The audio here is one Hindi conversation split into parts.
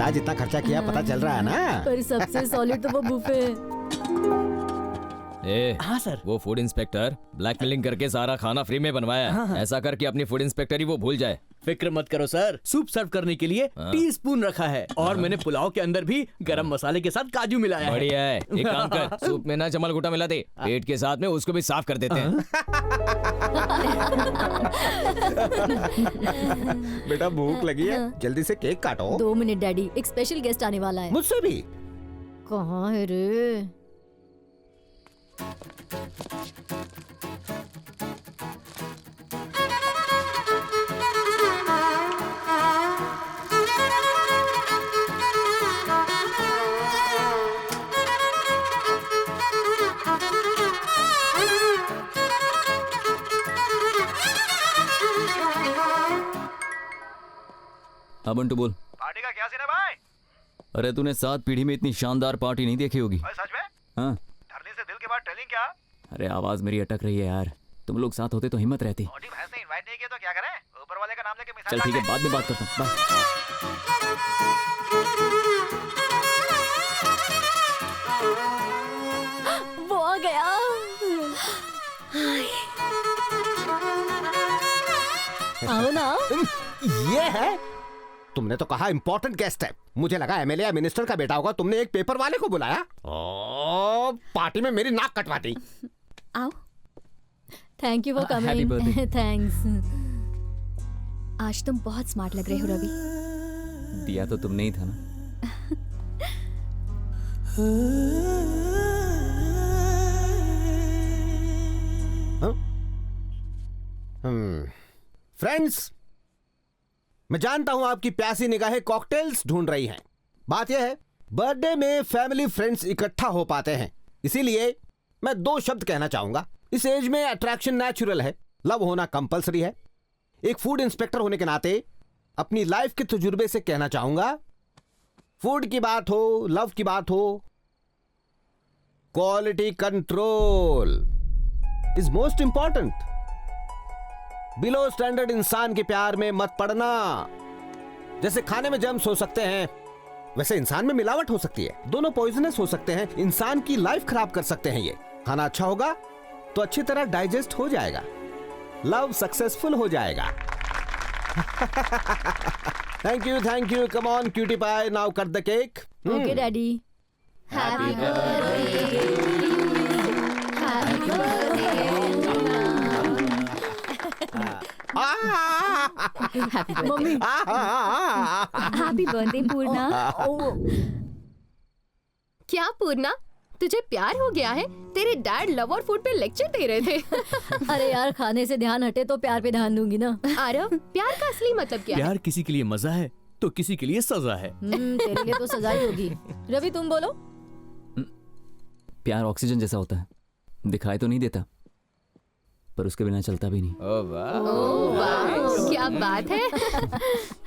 आज इतना खर्चा किया, पता चल रहा है ना। पर सबसे सॉलिड तो वो बुफे है। हाँ सर। वो फूड इंस्पेक्टर ब्लैकमेलिंग करके सारा खाना फ्री में बनवाया है। ऐसा कर कि अपनी फूड इंस्पेक्टर ही वो भूल जाए। फिक्र मत करो सर, सूप सर्व करने के लिए टीस्पून रखा है और मैंने पुलाव के अंदर भी गरम मसाले के साथ काजू मिलाया है। बढ़िया है। एक काम कर, सूप में ना जमल घुटा मिला दे, पेट के साथ में उसको भी साफ कर देते हैं। बेटा भूख लगी है, जल्दी से केक काटो। 2 मिनट डैडी, एक स्पेशल गेस्ट आने वाला है। मुझसे भी? कहाँ है रे? हाँ बंटू बोल। पार्टी का क्या सीन है भाई? अरे तूने 7 पीढ़ी में इतनी शानदार पार्टी नहीं देखी होगी। सच में? हाँ। धरने से दिल के बाद टेलिंग क्या? अरे आवाज मेरी अटक रही है यार, तुम लोग साथ होते तो हिम्मत रहती। मोटी भैंस ने इनवाइट नहीं किया तो क्या करें? ऊपर वाले का नाम लेके मिसाल चल ठीक है, बाद में बात करता हूँ, बाय। वो आ गया। आओ ना। ये है? तुमने तो कहा इम्पोर्टेंट गेस्ट है, मुझे लगा एमएलए या मिनिस्टर का बेटा होगा। तुमने एक पेपर वाले को बुलाया। ओ, पार्टी में मेरी नाक कटवा दी। आओ। Thank you for Happy coming. birthday। Thanks. आज तुम बहुत स्मार्ट लग रहे हो रवि। दिया तो तुमने ही था ना। फ्रेंड्स, मैं जानता हूं आपकी प्यासी निगाहें कॉकटेल्स ढूंढ रही हैं। बात यह है, बर्थडे में फैमिली फ्रेंड्स इकट्ठा हो पाते हैं, इसीलिए मैं 2 शब्द कहना चाहूंगा। इस एज में अट्रैक्शन नेचुरल है, लव होना कंपलसरी है। एक फूड इंस्पेक्टर होने के नाते अपनी लाइफ के तजुर्बे से कहना चाहूंगा, फूड की बात हो, लव की बात हो, quality control is most important. Below standard इंसान के प्यार में मत पड़ना। जैसे खाने में जर्म्स हो सकते हैं, वैसे इंसान में मिलावट हो सकती है। दोनों पॉइजनस हो सकते हैं, इंसान की लाइफ खराब कर सकते हैं। ये खाना अच्छा होगा तो अच्छी तरह डाइजेस्ट हो जाएगा, लव सक्सेसफुल हो जाएगा। Thank you, come on cutie pie, now cut the cake. Okay daddy. Happy birthday. Happy birthday. Mummy. Happy birthday Purna. क्या पूर्णा, तुझे प्यार हो गया है? तेरे डैड लव और फूड पे लेक्चर दे रहे थे। अरे यार, खाने से ध्यान हटे तो प्यार पे ध्यान दूंगी ना। आरव, प्यार का असली मतलब क्या है? प्यार किसी के लिए मजा है तो किसी के लिए सजा है। तेरे लिए तो सजा ही होगी। रवि तुम बोलो। प्यार ऑक्सीजन जैसा होता है, दिखाई तो नहीं देता पर उसके बिना चलता भी नहीं। ओह वाह, क्या बात है।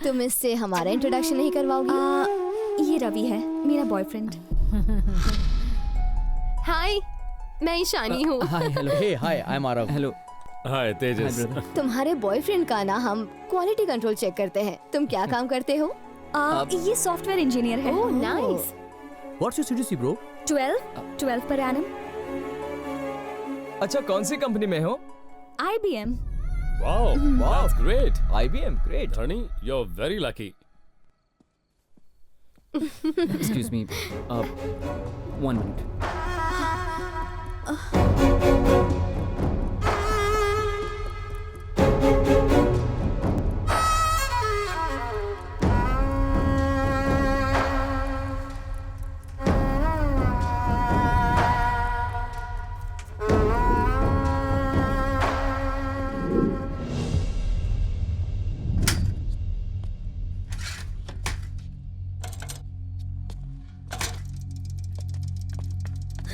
तुम इससे हमारा इंट्रोडक्शन नहीं करवाओगी? ये रवि है, मेरा बॉयफ्रेंड। हाय, मैं ईशानी हूँ। Hi hello. Hey hi, I am Aarav. Hello. Hi Tejas. तुम्हारे बॉयफ्रेंड का ना हम क्वालिटी कंट्रोल चेक करते हैं। तुम क्या काम करते हो? ये सॉफ्टवेयर इंजीनियर है। Oh nice. What's your CTC bro? 12 per annum. अच्छा, कौन सी कंपनी में हो? IBM। Wow, that's great. IBM, great. Dhani, you're very lucky. Excuse me, 1 minute.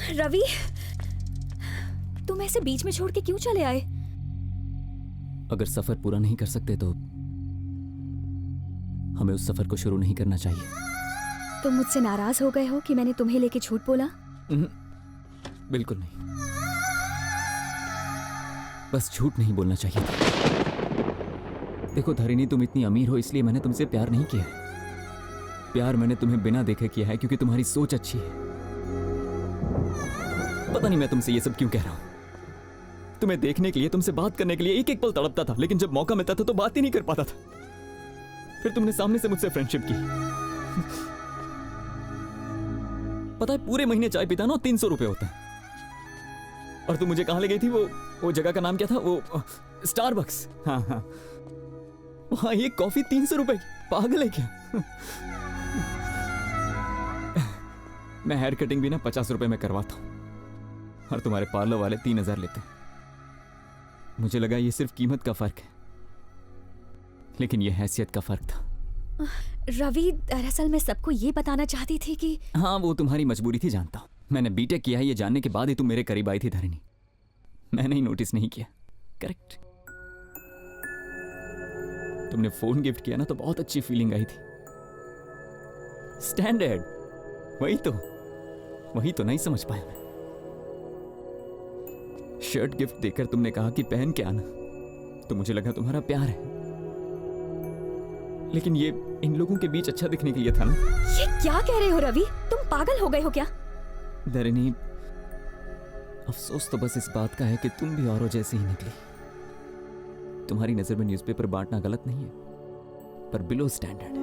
Ravi, तुम ऐसे बीच में छोड़ के क्यों चले आए? अगर सफर पूरा नहीं कर सकते तो हमें उस सफर को शुरू नहीं करना चाहिए। तुम मुझसे नाराज हो गए हो कि मैंने तुम्हें लेके झूठ बोला? बिल्कुल नहीं, बस झूठ नहीं बोलना चाहिए था। देखो धरिणी, तुम इतनी अमीर हो इसलिए मैंने तुमसे प्यार नहीं किया। प्यार मैंने तुम्हें बिना देखे किया है क्योंकि तुम्हारी सोच अच्छी है। पता नहीं मैं तुमसे ये सब क्यों कह रहा हूं। तुम्हें देखने के लिए, तुमसे बात करने के लिए एक एक पल तड़पता था, लेकिन जब मौका मिलता था तो बात ही नहीं कर पाता था। फिर तुमने सामने से मुझसे फ्रेंडशिप की। पता है पूरे महीने चाय पीता ना 300 रुपए होता है। और तुम मुझे कहां ले गई थी? वो जगह का नाम क्या था? वो स्टारबक्स। हाँ हाँ, वहां एक कॉफी 300 रुपए की। पागल है क्या? मैं हेयर कटिंग भी ना 50 रुपए में करवाता हूं और तुम्हारे पार्लर वाले 3000 लेते हैं। मुझे लगा ये सिर्फ कीमत का फर्क है, लेकिन ये हैसियत का फर्क था। रवि, दरअसल मैं सबको ये बताना चाहती थी कि हाँ, वो तुम्हारी मजबूरी थी, जानता हूं। मैंने बीटेक किया है ये जानने के बाद ही तुम मेरे करीब आई थी धरणी। मैंने ही नोटिस नहीं किया। करेक्ट। तुमने फोन गिफ्ट किया ना तो बहुत अच्छी फीलिंग आई थी। स्टैंडर्ड, वही तो नहीं समझ पाया मैं। शर्ट गिफ्ट देकर तुमने कहा कि पहन के आना, तो मुझे लगा तुम्हारा प्यार है, लेकिन ये इन लोगों के बीच अच्छा दिखने के लिए था ना। ये क्या कह रहे हो रवि? तुम पागल हो गए हो क्या? धरणी, अफसोस तो बस इस बात का है कि तुम भी औरों जैसी ही निकली। तुम्हारी नजर में न्यूज़पेपर बांटना गलत नहीं है, पर बिलो स्टैंडर्ड है।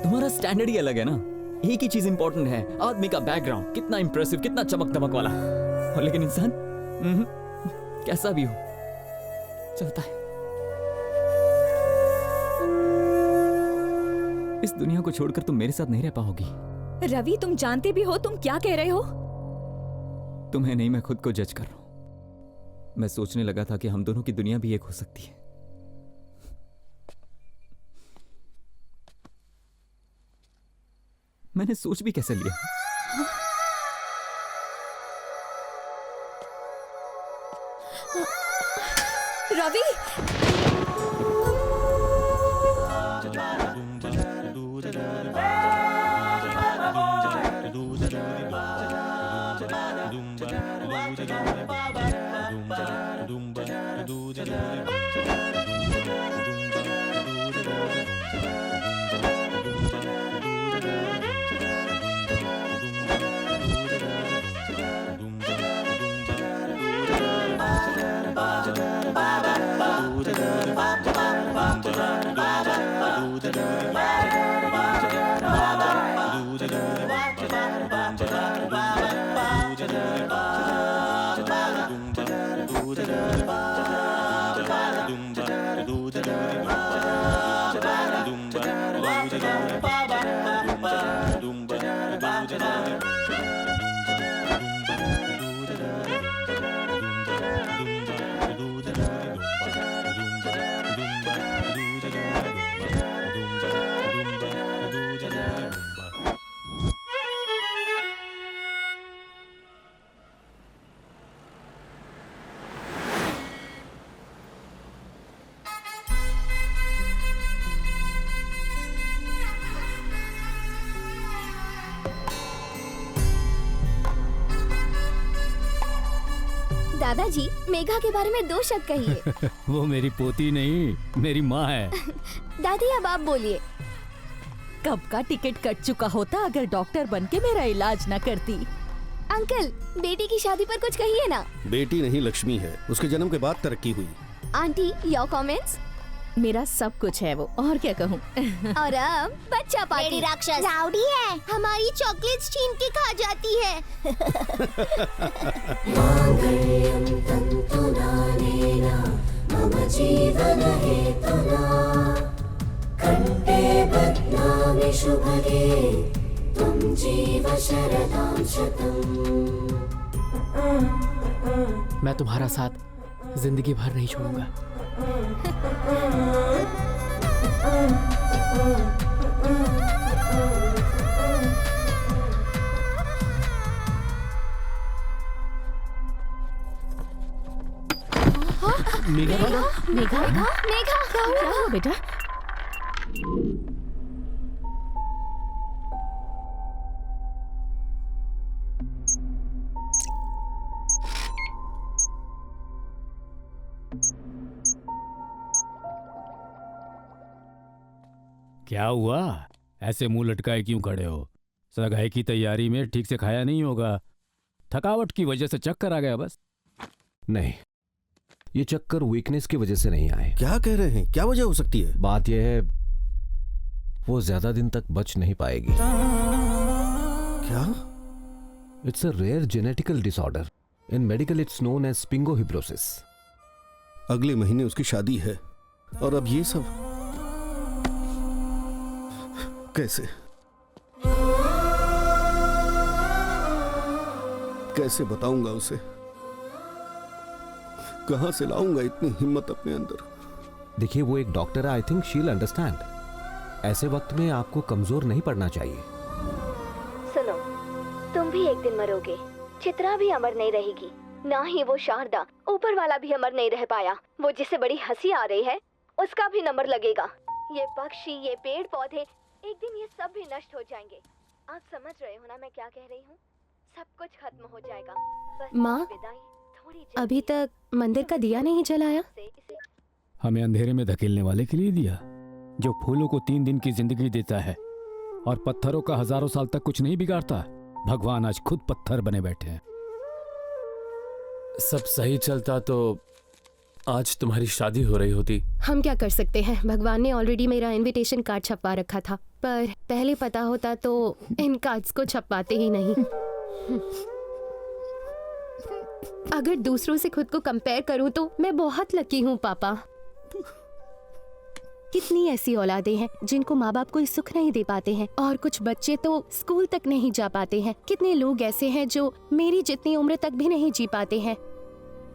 तुम्हारा स्टैंडर्ड ही अलग है ना। एक ही चीज इंपॉर्टेंट है, आदमी का बैकग्राउंड कितना इंप्रेसिव, कितना चमक दमक वाला, और लेकिन इंसान कैसा भी हो चलता है। इस दुनिया को छोड़कर तुम मेरे साथ नहीं रह पाओगी। रवि, तुम जानते भी हो तुम क्या कह रहे हो? तुम्हें नहीं, मैं खुद को जज कर रहा हूं। मैं सोचने लगा था कि हम दोनों की दुनिया भी एक हो सकती है। मैंने सोच भी कैसे लिया? रवि, दादाजी, मेघा के बारे में 2 शब्द कहिए। वो मेरी पोती नहीं, मेरी माँ है। दादी, अब आप बोलिए। कब का टिकट कट चुका होता अगर डॉक्टर बनके मेरा इलाज न करती। अंकल, बेटी की शादी पर कुछ कहिए ना। बेटी नहीं, लक्ष्मी है। उसके जन्म के बाद तरक्की हुई। Aunty, your comments? मेरा सब कुछ है वो, और क्या कहूँ। और अब बच्चा पार्टी। राक्षस राउडी है, हमारी चॉकलेट्स छीन के खा जाती है। मैं तुम्हारा साथ जिंदगी भर नहीं छोड़ूंगा। मेघा, क्या हुआ बेटा? क्या हुआ? ऐसे मुंह लटकाए क्यों खड़े हो? सगाई की तैयारी में ठीक से खाया नहीं होगा। थकावट की वजह से चक्कर आ गया बस। नहीं, ये चक्कर वीकनेस की वजह से नहीं आए। क्या कह रहे हैं? क्या वजह हो सकती है? बात यह है, वो ज्यादा दिन तक बच नहीं पाएगी। क्या? It's a rare genetical disorder. In medical it's known as spingohibrosis. अगले महीने उसकी शादी है और अब ये सब कैसे कैसे बताऊंगा उसे? कहां से लाऊंगा इतनी हिम्मत अपने अंदर? देखिए, वो एक डॉक्टर है, I think she will understand. ऐसे वक्त में आपको कमजोर नहीं पड़ना चाहिए। सुनो, तुम भी एक दिन मरोगे। चित्रा भी अमर नहीं रहेगी, ना ही वो शारदा। ऊपर वाला भी अमर नहीं रह पाया। वो जिसे बड़ी हंसी आ रही है, उसका भी नंबर लगेगा। ये पक्षी, ये पेड़ पौधे, एक दिन ये सब भी नष्ट हो जाएंगे। आप समझ रहे हो ना मैं क्या कह रही हूँ? सब कुछ खत्म हो जाएगा। बस माँ, विदाई थोड़ी जल्दी अभी तक मंदिर का दिया नहीं जलाया। हमें अंधेरे में धकेलने वाले के लिए दिया, जो फूलों को 3 दिन की जिंदगी देता है और पत्थरों का हजारों साल तक कुछ नहीं बिगाड़ता। भगवान आज खुद पत्थर बने बैठे हैं। सब सही चलता तो आज तुम्हारी शादी हो रही होती। हम क्या कर सकते हैं, भगवान ने ऑलरेडी मेरा इनविटेशन कार्ड छपवा रखा था, पर पहले पता होता तो इन कार्ड्स को छपवाते ही नहीं। अगर दूसरों से खुद को कंपेयर करूं तो मैं बहुत लकी हूं पापा। कितनी ऐसी औलादें हैं जिनको माँ बाप कोई सुख नहीं दे पाते हैं, और कुछ बच्चे तो स्कूल तक नहीं जा पाते हैं। कितने लोग ऐसे हैं जो मेरी जितनी उम्र तक भी नहीं जी पाते हैं।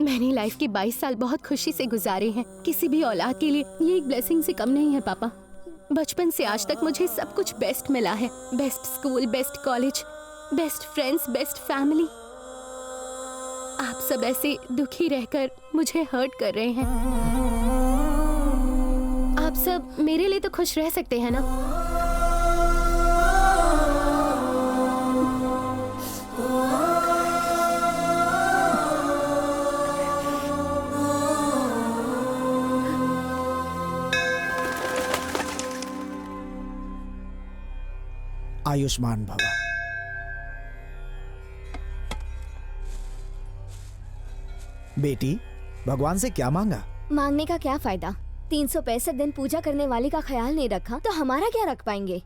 मैंने लाइफ के 22 साल बहुत खुशी से गुजारे हैं। किसी भी औलाद के लिए ये एक ब्लेसिंग से कम नहीं है पापा। बचपन से आज तक मुझे सब कुछ बेस्ट मिला है। Best school, best college, best friends, best family. आप सब ऐसे दुखी रहकर मुझे हर्ट कर रहे हैं। आप सब मेरे लिए तो खुश रह सकते हैं ना? आयुष्मान भव। बेटी, भगवान से क्या मांगा? मांगने का क्या फायदा? 365 दिन पूजा करने वाले का ख्याल नहीं रखा तो हमारा क्या रख पाएंगे?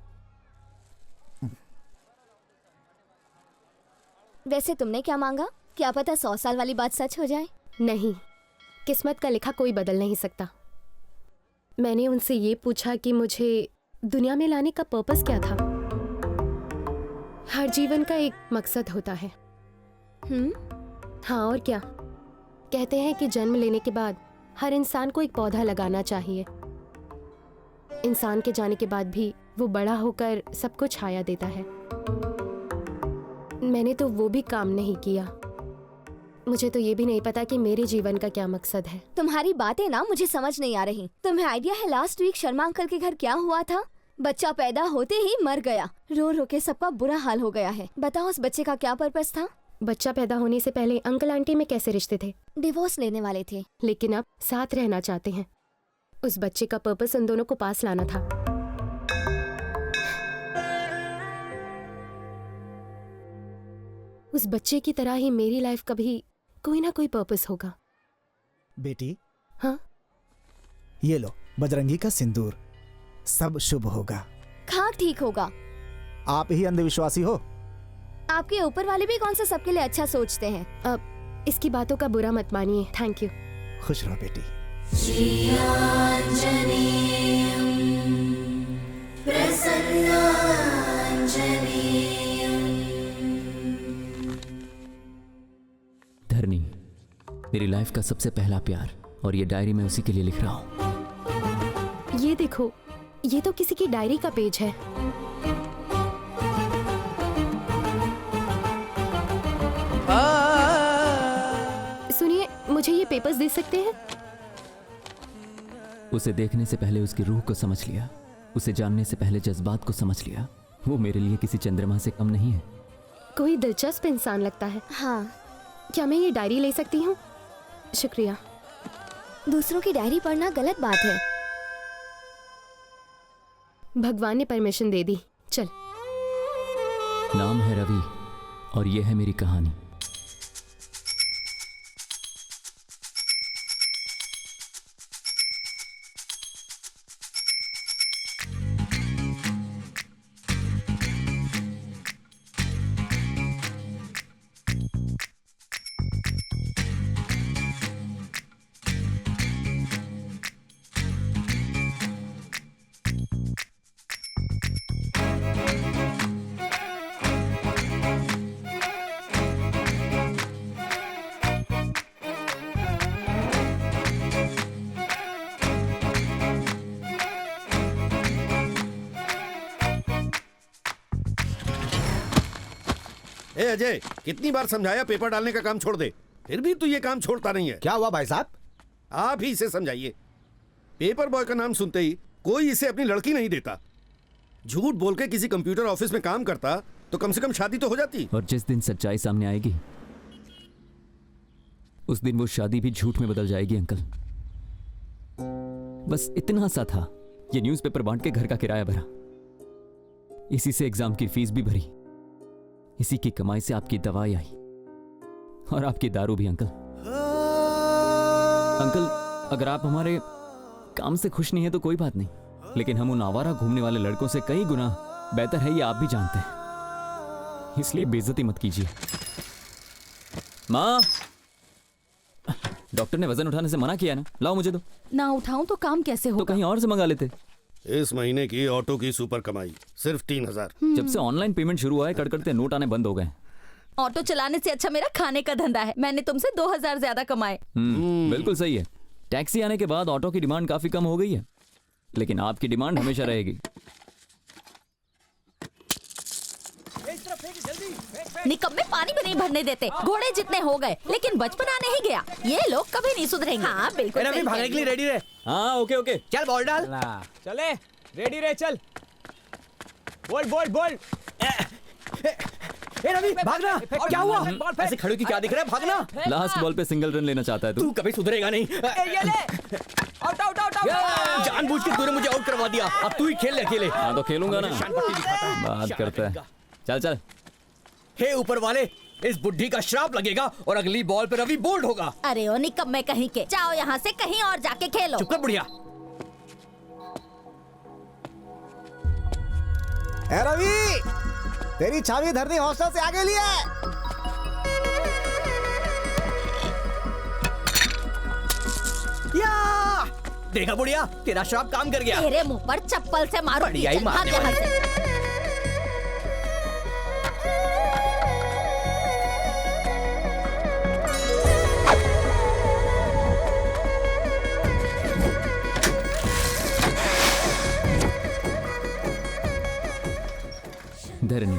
वैसे तुमने क्या मांगा? क्या पता 100 साल वाली बात सच हो जाए। नहीं, किस्मत का लिखा कोई बदल नहीं सकता। मैंने उनसे ये पूछा कि मुझे दुनिया में लाने का पर्पस क्या था। हर जीवन का एक मकसद होता है। हाँ, और क्या? कहते हैं कि जन्म लेने के बाद हर इंसान को एक पौधा लगाना चाहिए। इंसान के जाने के बाद भी वो बड़ा होकर सबको छाया देता है। मैंने तो वो भी काम नहीं किया। मुझे तो ये भी नहीं पता कि मेरे जीवन का क्या मकसद है। तुम्हारी बातें ना मुझे समझ नहीं आ रही। तुम्हें आइडिया है लास्ट वीक शर्मा अंकल के घर क्या हुआ था? बच्चा पैदा होते ही मर गया। रो रो के सबका बुरा हाल हो गया है। बताओ उस बच्चे का क्या पर्पस था? बच्चा पैदा होने से पहले अंकल आंटी में कैसे रिश्ते थे? डिवोर्स लेने वाले थे, लेकिन अब साथ रहना चाहते हैं। उस बच्चे का पर्पस उन दोनों को पास लाना था। उस बच्चे की तरह ही मेरी लाइफ का भी कोई ना कोई पर्पस होगा। बेटी, हाँ, ये लो बजरंगी का सिंदूर। सब शुभ होगा। खाक ठीक होगा। आप ही अंधविश्वासी हो। आपके ऊपर वाले भी कौन सा सबके लिए अच्छा सोचते हैं। अब इसकी बातों का बुरा मत मानिए। Thank you. खुश रहो बेटी। धरनी, मेरी लाइफ का सबसे पहला प्यार, और ये डायरी मैं उसी के लिए लिख रहा हूँ। ये देखो, ये तो किसी की डायरी का पेज है। सुनिए, मुझे ये पेपर्स दे सकते हैं? उसे देखने से पहले उसकी रूह को समझ लिया, उसे जानने से पहले जज्बात को समझ लिया। वो मेरे लिए किसी चंद्रमा से कम नहीं है। कोई दिलचस्प इंसान लगता है। हाँ, क्या मैं ये डायरी ले सकती हूँ? शुक्रिया। दूसरों की डायरी पढ़ना गलत बात है। भगवान ने परमिशन दे दी। चल। नाम है रवि और ये है मेरी कहानी। ए अजय, कितनी बार समझाया पेपर डालने का काम छोड़ दे, फिर भी तू ये काम छोड़ता नहीं है। क्या हुआ भाई साहब? आप ही इसे समझाइए। पेपर बॉय का नाम सुनते ही कोई इसे अपनी लड़की नहीं देता। झूठ बोल के किसी कंप्यूटर ऑफिस में काम करता तो कम से कम शादी तो हो जाती। और जिस दिन सच्चाई सामने आएगी उस दिन वो शादी भी झूठ में बदल जाएगी अंकल। बस इतना सा था, ये न्यूज़पेपर बांट के घर का किराया भरा, इसी से एग्जाम की फीस भी भरी, इसी की कमाई से आपकी दवाई आई और आपकी दारू भी। अंकल अगर आप हमारे काम से खुश नहीं है तो कोई बात नहीं, लेकिन हम उन आवारा घूमने वाले लड़कों से कई गुना बेहतर है, ये आप भी जानते हैं, इसलिए बेइज्जती मत कीजिए। माँ, डॉक्टर ने वजन उठाने से मना किया ना, लाओ मुझे दो। ना उठाऊं तो काम कैसे होगा? तो कहीं और से मंगा लेते। इस महीने की ऑटो की सुपर कमाई सिर्फ 3000। जब से ऑनलाइन पेमेंट शुरू हुआ है कड़कड़ते नोट आने बंद हो गए। ऑटो चलाने से अच्छा मेरा खाने का धंधा है। मैंने तुमसे 2000 ज्यादा कमाए। बिल्कुल सही है। टैक्सी आने के बाद ऑटो की डिमांड काफी कम हो गई है, लेकिन आपकी डिमांड हमेशा रहेगी। निकम्मे पानी भी नहीं भरने देते, घोड़े जितने हो गए, लेकिन बचपना नहीं गया। ये लोग कभी नहीं सुधरेंगे। हाँ बिल्कुल। रवि भागने के लिए रेडी रहे। हाँ ओके ओके, चल बॉल डाल। चले रेडी रहे, चल बोल बोल बोल। ए रवि भागना, क्या हुआ? ऐसे खड़े की क्या दिख रहा है? भागना। लास्ट बॉल पे सिंगल रन लेना चाहता है तू कभी सुधरेगा नहीं। ये ले। Out out out out. जानबूझ के तूने मुझे आउट करवा दिया, अब तू ही खेल ले अकेले। हाँ तो खेलूंगा ना, बात करता है। चल चल। हे ऊपर वाले, इस बुढ़ी का श्राप लगेगा और अगली बॉल पे रवि बोल्ड होगा। अरे ओ निकम्मे कहीं के, जाओ यहाँ से कहीं और जाके खेलो। चुप कर बुढ़िया। ए रवि, तेरी चाबी धरनी हॉस्टल से आगे लिए। या देखा बुढ़िया, तेरा श्राप काम कर गया। तेरे मुंह पर चप्पल से मारो। बढ़िया ही मारने यहाँ से। धरनी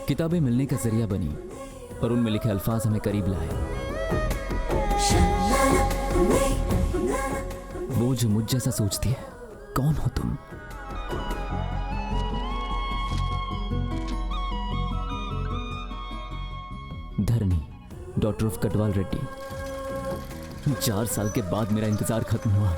किताबें मिलने का जरिया बनी और उनमें लिखे अल्फाज हमें करीब लाए। वो जो मुझ जैसा सोचती है, कौन हो तुम? धरनी, डॉटर ऑफ कटवाल रेड्डी। 4 साल के बाद मेरा इंतजार खत्म हुआ।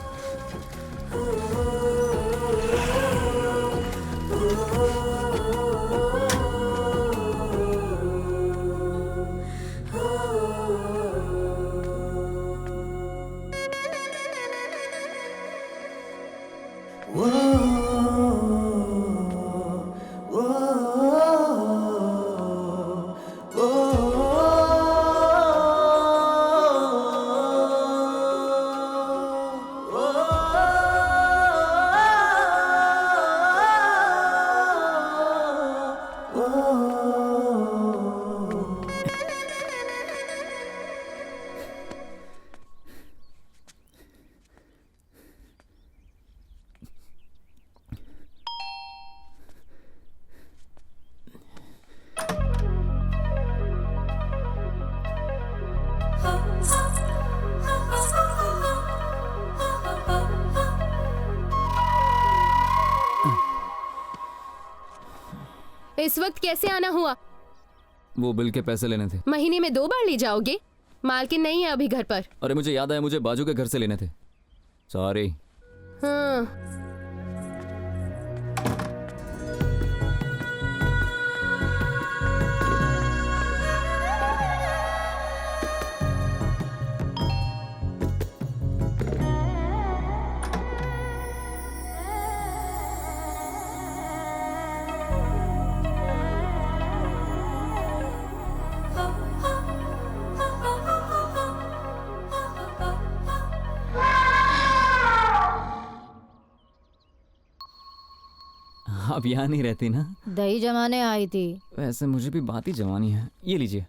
इस वक्त कैसे आना हुआ? वो बिल के पैसे लेने थे। महीने में 2 बार ले जाओगे? मालकिन नहीं है अभी घर पर। अरे मुझे याद आया, मुझे बाजू के घर से लेने थे। सॉरी। हाँ। आप यहाँ नहीं रहती ना? दही जमाने आई थी। वैसे मुझे भी बात ही जमानी है। ये लीजिए।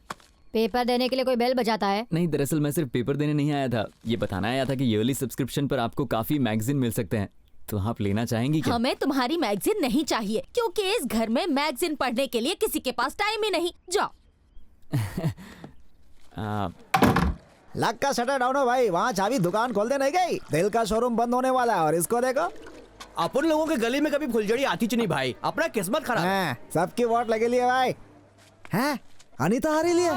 पेपर देने के लिए कोई बेल बजाता है? नहीं, दरअसल मैं सिर्फ पेपर देने नहीं आया था, ये बताना आया था कि ईयरली सब्सक्रिप्शन पर आपको काफी मैगजीन मिल सकते हैं, तो आप लेना चाहेंगी क्या? हमें तुम्हारी मैगजीन नहीं चाहिए, क्योंकि इस घर में मैगजीन पढ़ने के लिए किसी के पास टाइम ही नहीं। जाओ। लक का शटर डाउन हो भाई, वहाँ चाबी दुकान खोल दे नहीं गई। दिल का शोरूम बंद होने वाला है और इसको देखो। अपन लोगों के गली में कभी फुलझड़ी आती नहीं भाई, अपना किस्मत खराब। हाँ, सबकी वोट लगे लिए भाई। हैं? अनीता हारी लिए।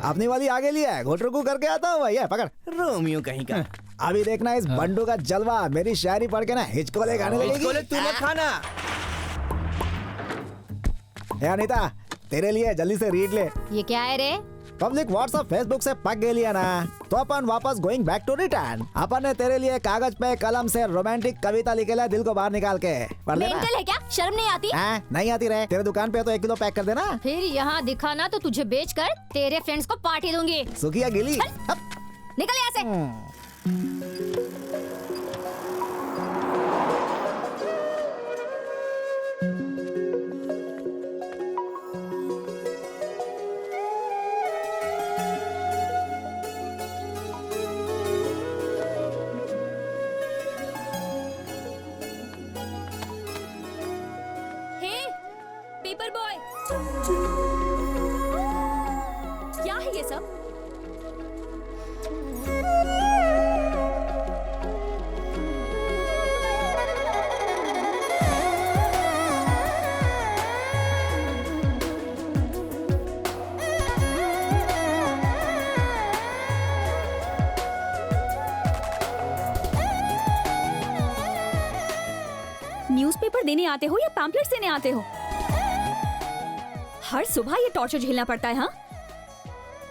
अपनी वाली आगे लिया है, घोटरू को करके आता हूँ भाई। पकड़ रोमियो कहीं का। अभी देखना इस बंडू का जलवा। मेरी शायरी पढ़ के ना हिचकोले गाने लगेगी। हिचकोले तू मत खाना। ए अनीता, तेरे लिए जल्दी से रीड ले। ये क्या है रे? पब्लिक व्हाट्सएप फेसबुक से पक गई लिया ना, तो अपन वापस गोइंग बैक टू रिटर्न। अपन ने तेरे लिए कागज पे कलम से रोमांटिक कविता लिखेला, दिल को बाहर निकाल के पढ़ लेना। मेंटल है क्या? शर्म नहीं आती? नहीं आती रहे। तेरे दुकान पे तो 1 किलो पैक कर देना। फिर यहाँ दिखाना तो तुझे बेचकर तेरे फ्रेंड्स को पार्टी दूंगी। सुखिया गिली। निकल यहाँ से। पेपर बॉय, क्या है ये सब? न्यूज़पेपर देने आते हो या पैम्पलेट्स देने आते हो? हर सुबह ये टॉर्चर झेलना पड़ता है। हाँ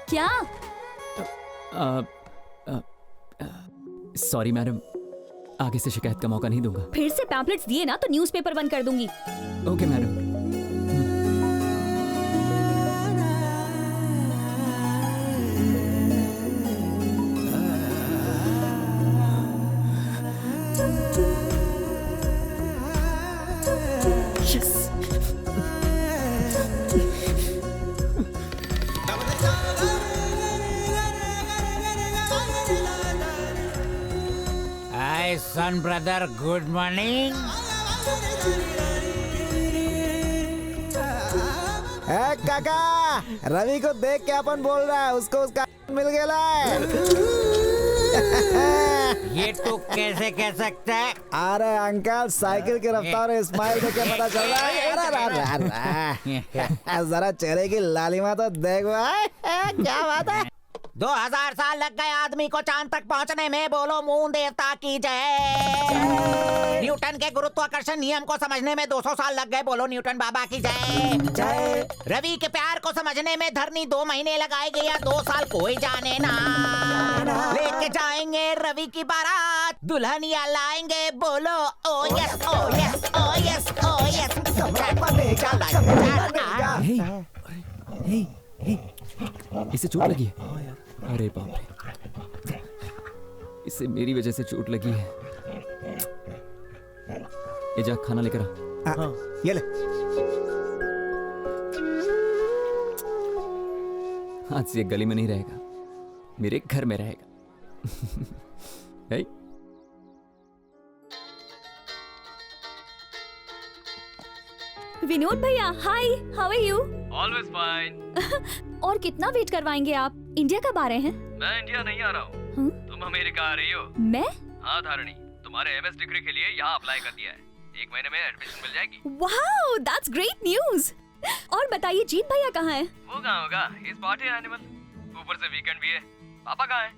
क्या? सॉरी मैडम, आगे से शिकायत का मौका नहीं दूंगा। फिर से पैम्पलेट्स दिए ना तो न्यूज़पेपर बंद कर दूंगी। Okay madam. सन ब्रदर, गुड मॉर्निंग। काका, रवि को देख के अपन बोल रहा है उसको उसका मिल गया है। ये तू कैसे कह सकता है? अरे अंकल, साइकिल की रफ्तार और स्माइल देख के पता चल रहा है। जरा चेहरे की लालिमा तो देख भाई, क्या बात है। 2000 साल लग गए आदमी को चांद तक पहुंचने में, बोलो मून देवता की जय। न्यूटन के गुरुत्वाकर्षण नियम को समझने में 200 साल लग गए, बोलो न्यूटन बाबा की जय। रवि के प्यार को समझने में धरनी 2 महीने लगाएगी या 2 साल, कोई जाने ना। लेके जाएंगे रवि की बारात, दुल्हनिया लाएंगे, बोलो ओ यस ओ यस ओ यस ओ यस। इसे चोट लगी है। अरे बाप रे, इसे मेरी वजह से चोट लगी है। ये जा, खाना लेकर आ। ये ले। आज से गली में नहीं रहेगा, मेरे घर में रहेगा। विनोद भैया, hi, how are you? Always fine. और कितना वेट करवाएंगे आप? इंडिया कब आ रहे हैं? मैं इंडिया नहीं आ रहा हूँ। तुम अमेरिका आ रही हो। मैं? हाँ धारणी, तुम्हारे एमएस डिग्री के लिए यहाँ अप्लाई कर दिया है। 1 महीने में एडमिशन मिल जाएगी। Wow, that's great news. और बताइए, जीत भैया कहाँ है? वो कहाँ होगा, इस पार्टी एनिमल। ऊपर से वीकेंड भी है। पापा कहाँ है?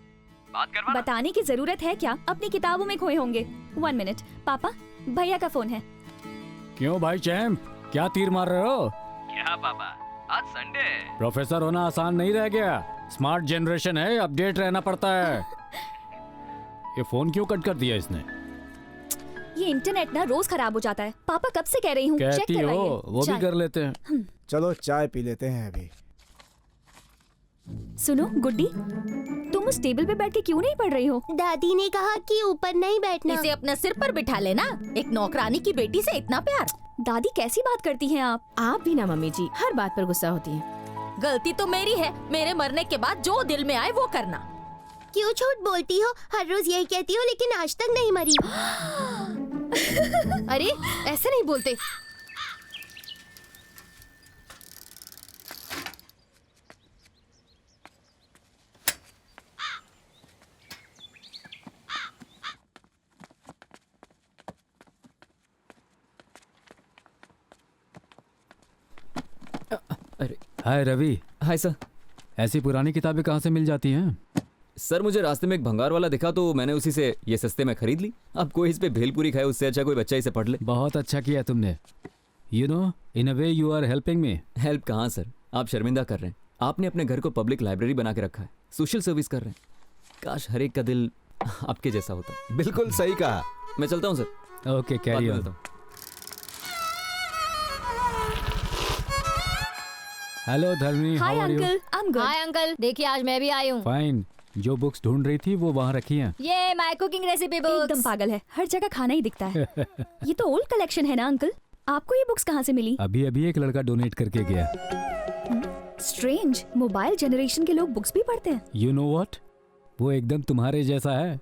बात करवाना। बताने की जरूरत है क्या? अपनी किताबों में खोए होंगे। 1 मिनट, पापा, भैया का फोन है। क्यों भाई चैंप, क्या तीर मार रहे हो? क्या पापा, आज संडे है। प्रोफेसर होना आसान नहीं रह गया। स्मार्ट जनरेशन है, अपडेट रहना पड़ता है। ये फोन क्यों कट कर दिया इसने? ये इंटरनेट ना रोज खराब हो जाता है। पापा कब से कह रही हूँ, चेक कहती हो, वो भी कर लेते हैं। चलो चाय पी लेते हैं अभी। सुनो गुड्डी, तुम उस टेबल पे बैठ के क्यों नहीं पढ़ रही हो? दादी ने कहा कि ऊपर नहीं बैठना। इसे अपने सिर पर बिठा लेना। एक नौकरानी की बेटी से इतना प्यार। दादी कैसी बात करती हैं आप? आप भी ना मम्मी जी, हर बात पर गुस्सा होती हैं। गलती तो मेरी है। मेरे मरने के बाद जो दिल में आए वो करना। क्यों झूठ बोलती हो? हर रोज यही कहती हो, लेकिन आज तक नहीं मरी। अरे ऐसे नहीं बोलते। हाय रवि। Hi sir. ऐसी पुरानी किताबें कहाँ से मिल जाती हैं? सर मुझे रास्ते में एक भंगार वाला दिखा तो मैंने उसी से ये सस्ते में खरीद ली। अब कोई इस पे भेलपूरी खाए उससे अच्छा कोई बच्चा इसे पढ़ ले। बहुत अच्छा किया तुमने। You know, in a way you are helping me. Help कहाँ सर, आप शर्मिंदा कर रहे हैं। आपने अपने घर को पब्लिक लाइब्रेरी बना के रखा है, सोशल सर्विस कर रहे हैं। काश हर एक का दिल आपके जैसा होता। बिल्कुल सही कहा। मैं चलता हूँ sir. Okay, carry on. Hello Dharmi, hi uncle, I am good. Hi uncle, देखिए आज मैं भी आई हूँ। फाइन। जो बुक्स ढूंढ रही थी वो वहाँ रखी हैं। ये माय कुकिंग रेसिपी बुक्स। एकदम पागल है, हर जगह खाना ही दिखता है। ये तो ओल्ड कलेक्शन है ना अंकल? आपको ये बुक्स कहाँ से मिली? अभी अभी एक लड़का डोनेट करके गया। स्ट्रेंज, मोबाइल जनरेशन के लोग बुक्स भी पढ़ते हैं। यू नो व्हाट, वो एकदम तुम्हारे जैसा है।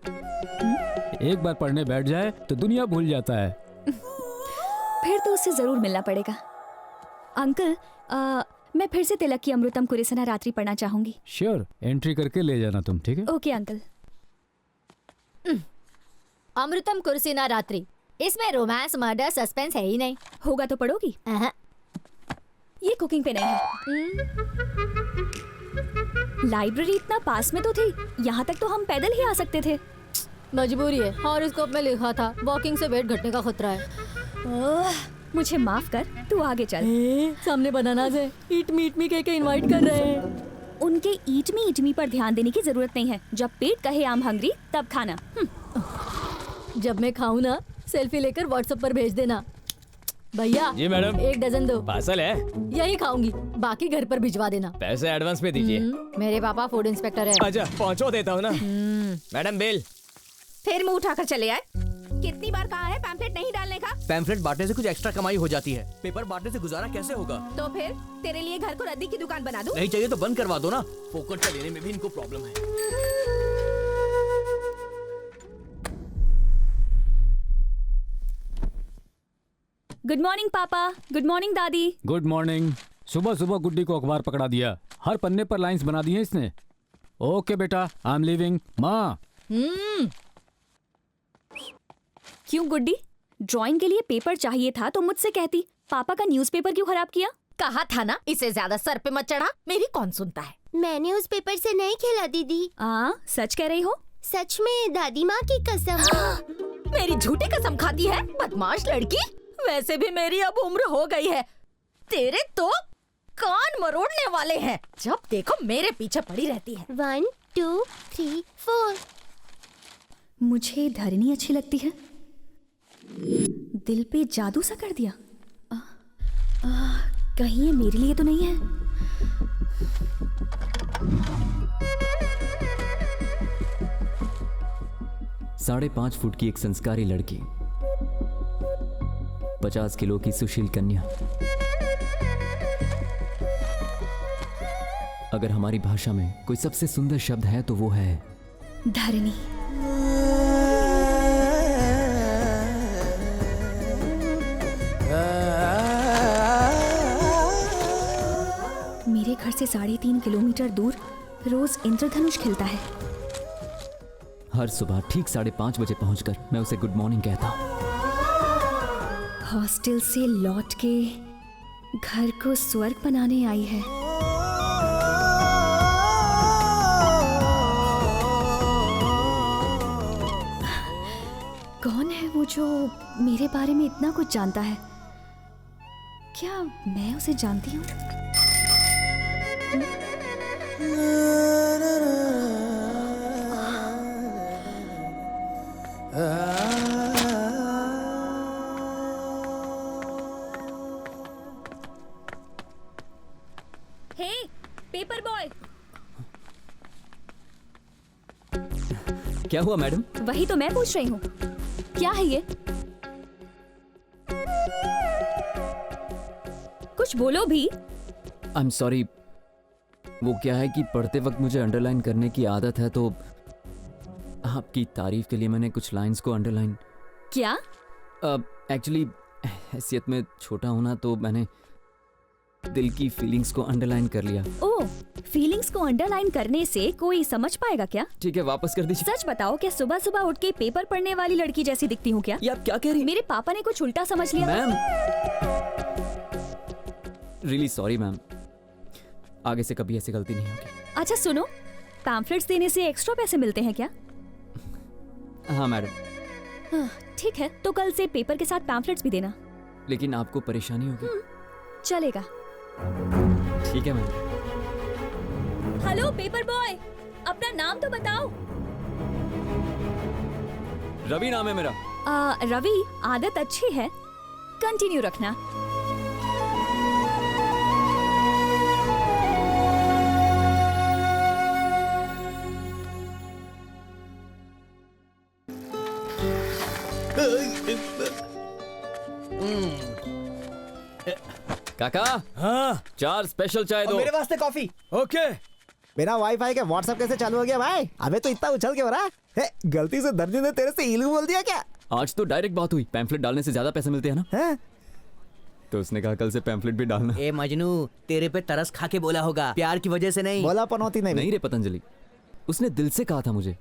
एक बार पढ़ने बैठ जाए तो दुनिया भूल जाता है। फिर तो उससे जरूर मिलना पड़ेगा। अंकल, मैं फिर से तिलक की अमृतम कुरिसना रात्रि पढ़ना चाहूंगी। श्योर, एंट्री करके ले जाना तुम, ठीक है? Okay uncle. अमृतम कुरिसना रात्रि, इसमें रोमांस, मर्डर, सस्पेंस है ही नहीं। होगा तो पढ़ोगी? ये कुकिंग पे नहीं है। लाइब्रेरी इतना पास में तो थी, यहाँ तक तो हम पैदल ही आ सकते थे। मजबूरी है, हॉरोस्कोप में लिखा था वॉकिंग से वेट घटने का खतरा है। मुझे माफ कर, तू आगे चल। सामने बनाना से ईट मी कह के इनवाइट कर रहे हैं। उनके ईट मी पर ध्यान देने की जरूरत नहीं है। जब पेट कहे आम हंगरी तब खाना। जब मैं खाऊं ना, सेल्फी लेकर व्हाट्सएप पर भेज देना। भैया जी मैडम, 1 डजन दो। पार्सल है? यही खाऊंगी, बाकी घर पर भिजवा देना। पैसे एडवांस में दीजिए। मेरे पापा फूड इंस्पेक्टर है। अच्छा, पहुंचो देता हूँ ना। Madam bill. फिर मुंह उठाकर चले आए। कितनी बार कहा है पैम्फलेट नहीं डालने का? पैम्फलेट बांटने से कुछ एक्स्ट्रा कमाई हो जाती है, पेपर बांटने से गुजारा कैसे होगा? तो फिर तेरे लिए घर को रद्दी की दुकान बना दूं? नहीं चाहिए तो बंद करवा दो ना। फोकट का लेने में भी इनको प्रॉब्लम है। गुड मॉर्निंग पापा। गुड मॉर्निंग दादी। Good morning. सुबह सुबह गुड्डी को अखबार पकड़ा दिया। हर पन्ने पर लाइंस बना दी हैं इसने। ओके बेटा, आई एम लीविंग। माँ। क्यों गुड्डी, ड्राइंग के लिए पेपर चाहिए था तो मुझसे कहती। पापा का न्यूज़पेपर क्यों खराब किया? कहा था ना इसे ज्यादा सर पे मत चढ़ा। मेरी कौन सुनता है? मैंने उस पेपर से नहीं खेला दीदी। सच कह रही हो? सच में दादी माँ की कसम। मेरी झूठी कसम खाती है, बदमाश लड़की। वैसे भी मेरी अब उम्र हो गई है। तेरे तो कान मरोड़ने वाले हैं। जब देखो मेरे पीछे पड़ी रहती है। 1 2 3 4। मुझे धरनी अच्छी लगती है। दिल पे जादू सा कर दिया। कहीं ये मेरे लिए तो नहीं है? साढ़े 5 फुट की एक संस्कारी लड़की, 50 किलो की सुशील कन्या। अगर हमारी भाषा में कोई सबसे सुंदर शब्द है तो वो है धरनी। मेरे घर से 3.5 किलोमीटर दूर रोज इंद्रधनुष खिलता है। हर सुबह ठीक 5:30 बजे पहुंचकर मैं उसे गुड मॉर्निंग कहता हूँ। हॉस्टल से लौट के घर को स्वर्ग बनाने आई है। कौन है वो जो मेरे बारे में इतना कुछ जानता है? क्या मैं उसे जानती हूँ? हे, पेपर बॉय, क्या हुआ मैडम? वही तो मैं पूछ रही हूँ, क्या है ये? कुछ बोलो भी। आई एम सॉरी, वो क्या है कि पढ़ते वक्त मुझे अंडरलाइन करने की आदत है, तो आपकी तारीफ के लिए मैंने कुछ लाइंस को अंडरलाइन। क्या? एक्चुअली हैसियत में छोटा हूं ना, तो मैंने दिल की फीलिंग्स को अंडरलाइन कर लिया। ओह, फीलिंग्स को अंडरलाइन करने से कोई समझ पाएगा क्या? ठीक है, वापस कर दीजिए। सच बताओ, क्या सुबह सुबह उठ के पेपर पढ़ने वाली लड़की जैसी दिखती हूँ क्या? ये आप क्या कह रही? मेरे पापा ने कुछ उल्टा समझ लिया। मैम, रियली सॉरी मैम, आगे से कभी ऐसी गलती नहीं होगी। अच्छा सुनो, पैम्फलेट्स देने से एक्स्ट्रा पैसे मिलते हैं क्या? हाँ मैडम। ठीक है, तो कल से पेपर के साथ पैम्फलेट्स भी देना। लेकिन आपको परेशानी होगी। चलेगा। ठीक है मैम। हेलो पेपर बॉय, अपना नाम तो बताओ। रवि नाम है मेरा। रवि, आदत अच्छी है, कंटिन्यू रखना। काका, हाँ 4 स्पेशल चाय दो। मेरे वास्ते कॉफी। ओके। बिना वाईफाई के व्हाट्सएप कैसे चालू हो गया भाई? अबे तो इतना उछल के हो रहा है, गलती से दर्जी ने तेरे से इलू बोल दिया क्या? आज तो डायरेक्ट बात हुई, पैम्फलेट डालने से ज्यादा पैसे मिलते हैं ना। है? तो उसने कहा कल से पैम्फलेट भी डालना। ए मजनू, तेरे पे तरस खा के बोला होगा, प्यार की वजह से नहीं। बोला पनौती नहीं रे पतंजलि, उसने दिल से कहा था मुझे,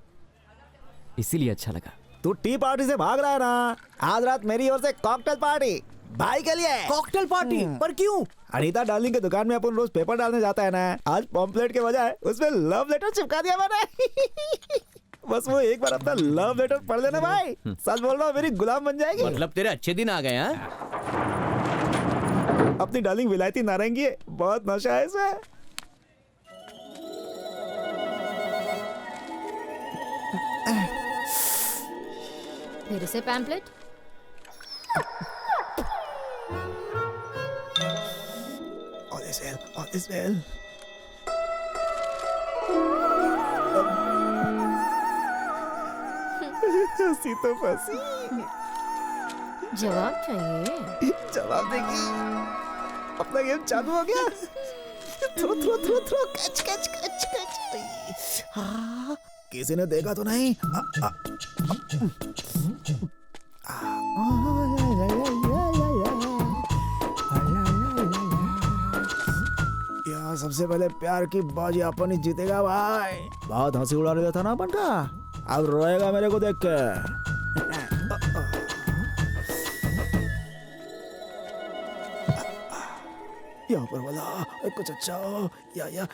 इसीलिए अच्छा लगा। तू टी पार्टी से भाग रहा है ना? आज रात मेरी ओर से कॉकटेल पार्टी भाई के लिए। Cocktail party? पर क्यों? अनीता डार्लिंग के दुकान में अपन रोज पेपर डालने जाता है ना, आज पॉम्पलेट के बजाय उसमें लव लेटर चिपका दिया मैंने। बस वो एक बार अपना लव लेटर पढ़ लेना भाई, सच बोल रहा हूँ, मेरी गुलाम बन जाएगी। मतलब तेरे अच्छे दिन आ गए हैं? अपनी डार्लिंग विलायती नारंगी है, बहुत नशा है इसमें। फिर से पैम्पलेट। On this bell. हंसी तो फंसी। जवाब चाहिए? जवाब देगी। अपना गेम चालू हो गया। Throw throw throw throw, catch catch catch catch. हाँ, किसी ने देखा तो नहीं? सबसे पहले प्यार की बाजी अपन ही जीतेगा भाई। बहुत हंसी उड़ा रहा था ना अपन का, अब रोएगा मेरे को देख के। यहाँ पर वाला कुछ अच्छा हो या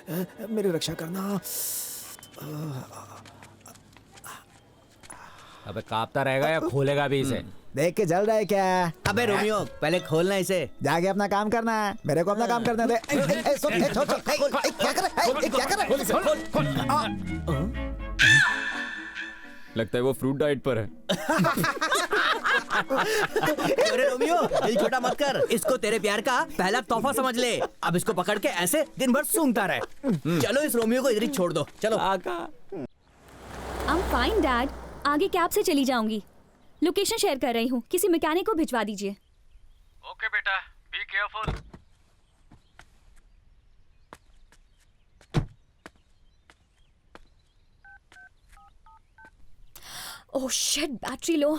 मेरी रक्षा करना। अबे कांपता रहेगा या खोलेगा भी इसे? देख के जल रहा है क्या? अबे रोमियो, पहले खोलना इसे। जाके अपना काम करना है, मेरे को अपना काम करने दे। क्या कर रहा है? लगता है वो फ्रूट डाइट पर है। अरे रोमियो, दिल छोटा मत कर, इसको तेरे प्यार का पहला तोहफा समझ ले। अब इसको पकड़ के ऐसे दिन भर सूंघता रहे। चलो इस रोमियो को इधर ही छोड़ दो। चलो। आई एम फाइन डैड, आगे कैब से चली जाऊंगी। लोकेशन शेयर कर रही हूँ, किसी मैकेनिक को भिजवा दीजिए। ओके बेटा, be careful. Oh shit, battery low.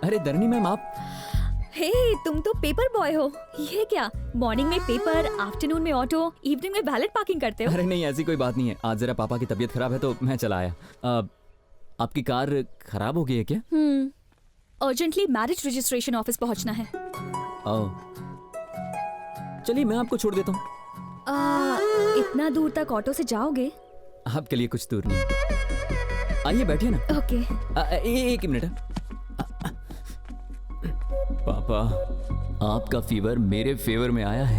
अरे धरनी मैम, आप? हे, तुम तो पेपर बॉय हो। ये क्या, मॉर्निंग में पेपर, आफ्टरनून में ऑटो, इवनिंग में वैलेट पार्किंग करते हो? अरे नहीं, ऐसी कोई बात नहीं है। आज जरा पापा की तबीयत खराब है तो मैं चला आया। आपकी कार खराब हो गई है क्या? अर्जेंटली मैरिज रजिस्ट्रेशन ऑफिस पहुंचना है। चलिए मैं आपको छोड़ देता हूँ। इतना दूर तक ऑटो से जाओगे? आपके लिए कुछ दूर नहीं। आइए बैठिए ना। ओके। एक मिनट। पापा, आपका फीवर मेरे फेवर में आया है।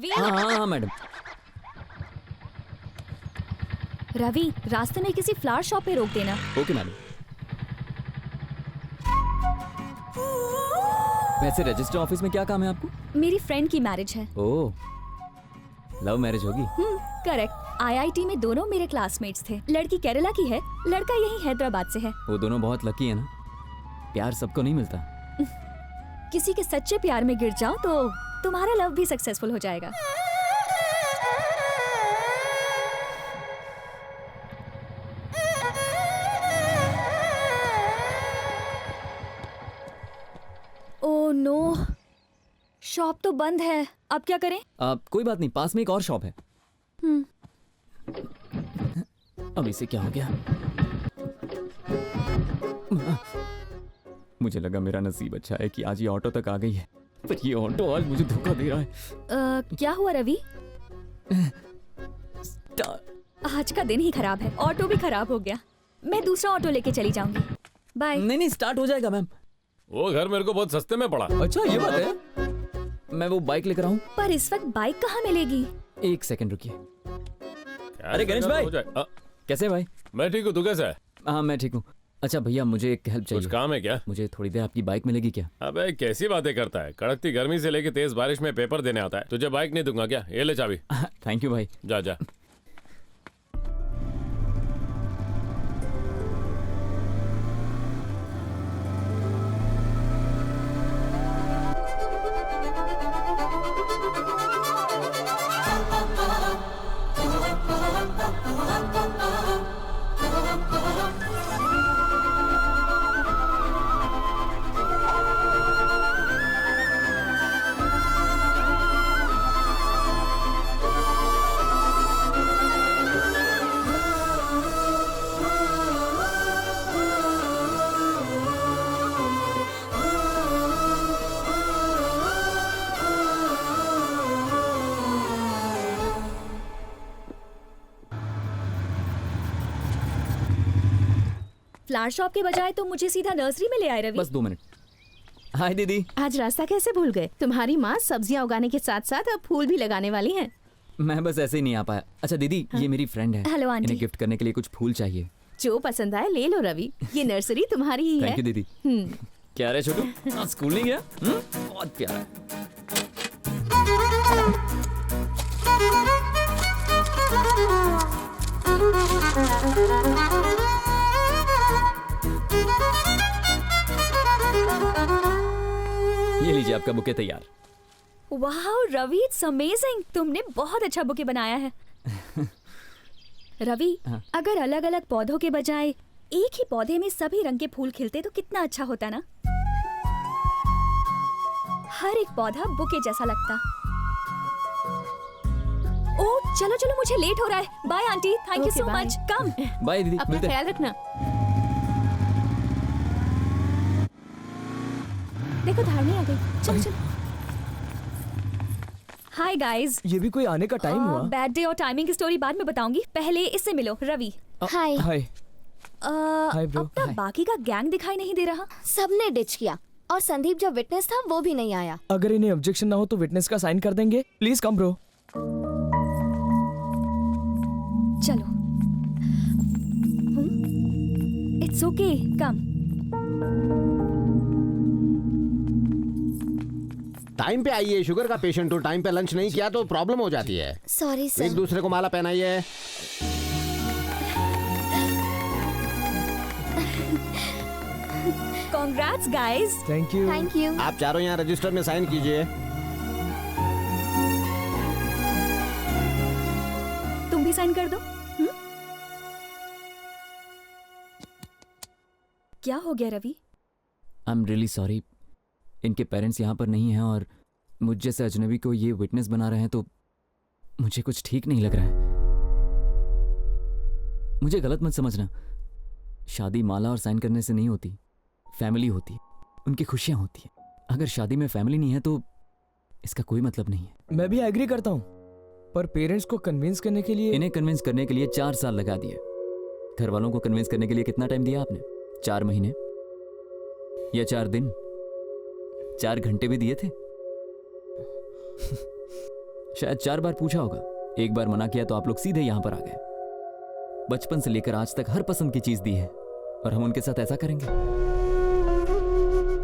रवि। हाँ मैडम। रवि, रास्ते में किसी फ्लावर शॉप पे रोक देना। Okay madam. वैसे रजिस्टर ऑफिस में क्या काम है आपको? मेरी फ्रेंड की मैरिज है। ओह, लव मैरिज होगी? करेक्ट। IIT में दोनों मेरे क्लासमेट्स थे। लड़की केरला की है, लड़का यही हैदराबाद से है। वो दोनों बहुत लकी है ना, प्यार सबको नहीं मिलता। किसी के सच्चे प्यार में गिर जाओ तो तुम्हारा लव भी सक्सेसफुल हो जाएगा। ओह नो, शॉप तो बंद है। अब क्या करें? कोई बात नहीं, पास में एक और शॉप है। अब इसे क्या हो गया? मुझे लगा मेरा नसीब अच्छा है कि आज ये ऑटो तक आ गई है, पर ये ऑटो आज मुझे धोखा दे रहा है। क्या हुआ रवि? आज का दिन ही खराब है, ऑटो भी खराब हो गया। मैं दूसरा ऑटो लेके चली जाऊंगी। बाय। नहीं, स्टार्ट हो जाएगा मैम। वो घर मेरे को बहुत सस्ते में पड़ा। अच्छा ये बात है। मैं वो बाइक लेकर आऊं? पर इस वक्त बाइक कहाँ मिलेगी? एक सेकंड रुकिए। अरे गणेश भाई, कैसे भाई? मैं ठीक हूँ, तू कैसा है? हाँ मैं ठीक हूँ। अच्छा भैया, मुझे एक हेल्प चाहिए। कुछ काम है क्या? मुझे थोड़ी देर आपकी बाइक मिलेगी क्या? अबे कैसी बातें करता है, कड़कती गर्मी से लेके तेज बारिश में पेपर देने आता है। तुझे बाइक नहीं दूंगा क्या? ये ले चाबी। थैंक यू भाई। जा जा। फ्लावर शॉप के बजाय तो मुझे सीधा नर्सरी में ले आए रवि। बस 2 मिनट। हाय दीदी। आज रास्ता कैसे भूल गए? तुम्हारी माँ सब्जियाँ उगाने के साथ साथ अब फूल भी लगाने वाली हैं। मैं बस ऐसे ही नहीं आ पाया। अच्छा दीदी, ये मेरी फ्रेंड है। Hello aunty. इन्हें गिफ्ट करने के लिए कुछ फूल चाहिए। जो पसंद आए ले लो रवि, ये नर्सरी तुम्हारी ही है। थैंक यू दीदी। क्या रे छोटू, आज स्कूल नहीं गया? बहुत प्यारा है। ये लीजिए आपका बुके तैयार। वाह रवि, इट्स अमेजिंग। तुमने बहुत अच्छा बुके बनाया है। रवि, अगर अलग अलग पौधों के बजाय एक ही पौधे में सभी रंग के फूल खिलते तो कितना अच्छा होता ना। हर एक पौधा बुके जैसा लगता। ओह चलो चलो, मुझे लेट हो रहा है। Bye aunty, thank you so much. Come. Bye दीदी, अपना ख्याल रखना। देखो धारनी आ गई। चलो चलो। Hi guys. ये भी कोई आने का टाइम हुआ? बैड डे और टाइमिंग की स्टोरी बाद में बताऊंगी, पहले इससे मिलो। Ravi. Hi. Hi. Hi bro. अपना बाकी का गैंग दिखाई नहीं दे रहा। सबने डिच किया और संदीप जो विटनेस था वो भी नहीं आया। अगर इन्हें ऑब्जेक्शन ना हो तो विटनेस का साइन कर देंगे। Please come bro. चलो। It's okay, come. टाइम पे आइए, शुगर का पेशेंट हो, टाइम पे लंच नहीं किया तो प्रॉब्लम हो जाती है। Sorry sir. एक दूसरे को माला पहनाइए। Congrats guys। Thank you. Thank you. आप चारों यहाँ रजिस्टर में साइन कीजिए। तुम भी साइन कर दो। क्या हो गया Ravi? I am really sorry. इनके पेरेंट्स यहाँ पर नहीं हैं और मुझ जैसे अजनबी को ये विटनेस बना रहे हैं तो मुझे कुछ ठीक नहीं लग रहा है। मुझे गलत मत समझना। शादी माला और साइन करने से नहीं होती, फैमिली होती है, उनकी खुशियाँ होती हैं। अगर शादी में फैमिली नहीं है तो इसका कोई मतलब नहीं है। मैं भी एग्री करता हूँ, पर पेरेंट्स को कन्विंस करने के लिए इन्हें कन्विंस करने के लिए 4 साल लगा दिए। घर वालों को कन्विंस करने के लिए कितना टाइम दिया आपने? 4 महीने या 4 दिन? 4 घंटे भी दिए थे? शायद 4 बार पूछा होगा, एक बार मना किया तो आप लोग सीधे यहाँ पर आ गए। बचपन से लेकर आज तक हर पसंद की चीज दी है और हम उनके साथ ऐसा करेंगे?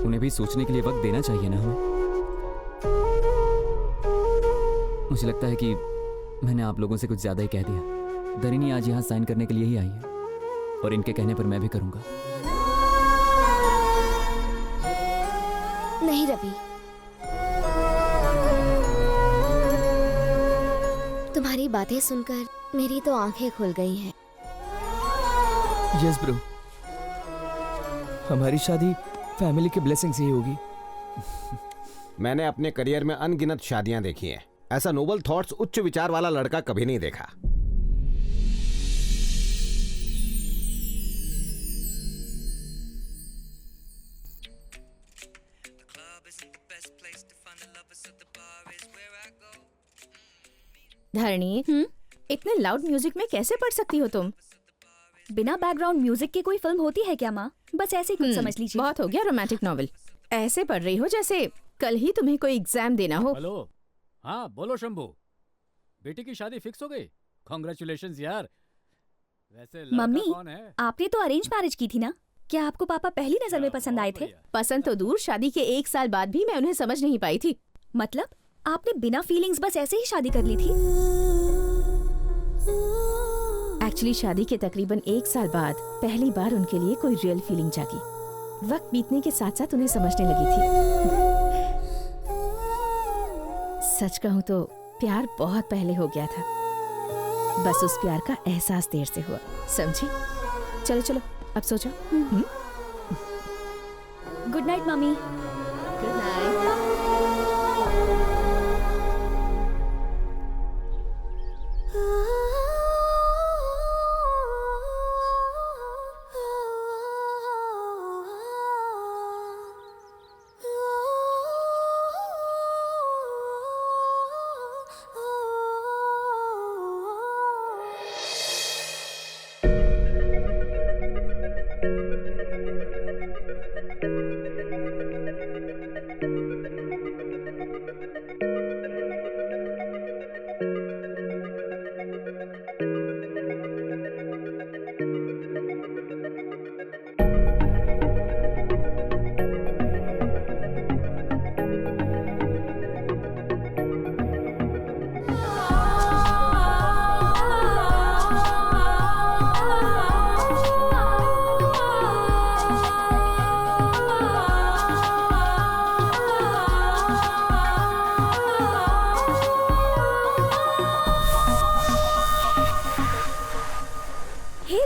उन्हें भी सोचने के लिए वक्त देना चाहिए ना हमें। मुझे लगता है कि मैंने आप लोगों से कुछ ज्यादा ही कह दिया। धरणी आज यहाँ साइन करने के लिए ही आई है और इनके कहने पर मैं भी करूंगा। नहीं रवि, तुम्हारी बातें सुनकर मेरी तो आंखें खुल गई हैं। यस ब्रो, हमारी शादी फैमिली के ब्लेसिंग से ही होगी। मैंने अपने करियर में अनगिनत शादियां देखी हैं। ऐसा नोबल थॉट्स, उच्च विचार वाला लड़का कभी नहीं देखा। धरणी, इतने लाउड म्यूजिक में कैसे पढ़ सकती हो तुम? बिना बैकग्राउंड म्यूजिक के कोई फिल्म होती है क्या माँ? बस ऐसे ही कुछ समझ लीजिए। बहुत हो गया रोमांटिक नॉवेल। ऐसे पढ़ रही हो जैसे कल ही तुम्हें कोई एग्जाम देना हो। हेलो, हाँ बोलो शंभू, बेटी की शादी फिक्स हो गई? कांग्रेचुलेशंस यार। वैसे लड़का मम्मी, कौन है? आपने तो अरेंज मैरिज की थी ना? क्या आपको पापा पहली नजर में पसंद आए थे? पसंद तो दूर, शादी के 1 साल बाद भी मैं उन्हें समझ नहीं पाई थी। मतलब आपने बिना फीलिंग्स बस ऐसे ही शादी कर ली थी? एक्चुअली शादी के तकरीबन 1 साल बाद पहली बार उनके लिए कोई रियल फीलिंग जागी। वक्त बीतने के साथ साथ उन्हें समझने लगी थी। सच कहूँ तो प्यार बहुत पहले हो गया था, बस उस प्यार का एहसास देर से हुआ, समझी? चलो चलो अब सो जाओ। Good night mummy. Good night.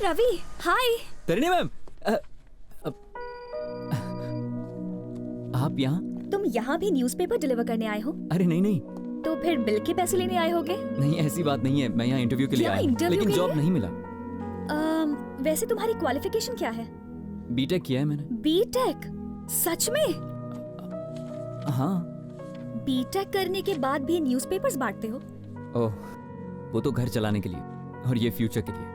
Ravi, hi. Dharani ma'am, आप यहाँ? तुम यहाँ भी न्यूज़पेपर डिलीवर करने आए हो? अरे नहीं नहीं, तो फिर बिल के पैसे लेने आए होगे? नहीं ऐसी बात नहीं है, मैं यहाँ इंटरव्यू के लिए आया हूँ, लेकिन जॉब नहीं मिला। वैसे तुम्हारी क्वालिफिकेशन क्या है? बीटेक किया है मैंने। बीटेक? सच में? हाँ। बीटेक करने के बाद भी न्यूज़पेपर्स बांटते हो? ओह, वो तो घर चलाने के लिए और ये फ्यूचर के लिए।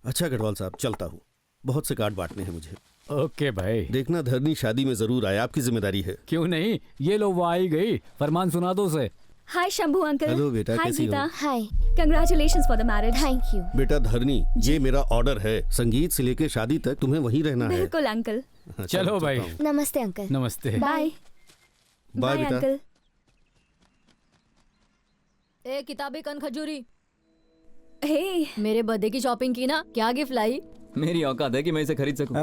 अच्छा गढ़वाल साहब, चलता हूँ, बहुत से कार्ड बांटने हैं मुझे। ओके भाई। देखना धरनी शादी में जरूर आए, आपकी जिम्मेदारी है। क्यों नहीं, ये लो वो आई गई, फरमान सुना दो उसे। हाय शंभू अंकल। हेलो बेटा, कैसी हो? Hi, congratulations for the marriage. Thank you. बेटा धरनी, ये मेरा ऑर्डर है, संगीत से लेके शादी तक तुम्हें वहीं रहना है। बिल्कुल अंकल। चलो भाई। नमस्ते अंकल। नमस्ते। बाय बाय बेटा। अंकल। ए किताबी कन खजूरी, हे मेरे बर्थडे की शॉपिंग की ना? क्या गिफ्ट लाई? मेरी औकात है कि मैं इसे खरीद सकूं।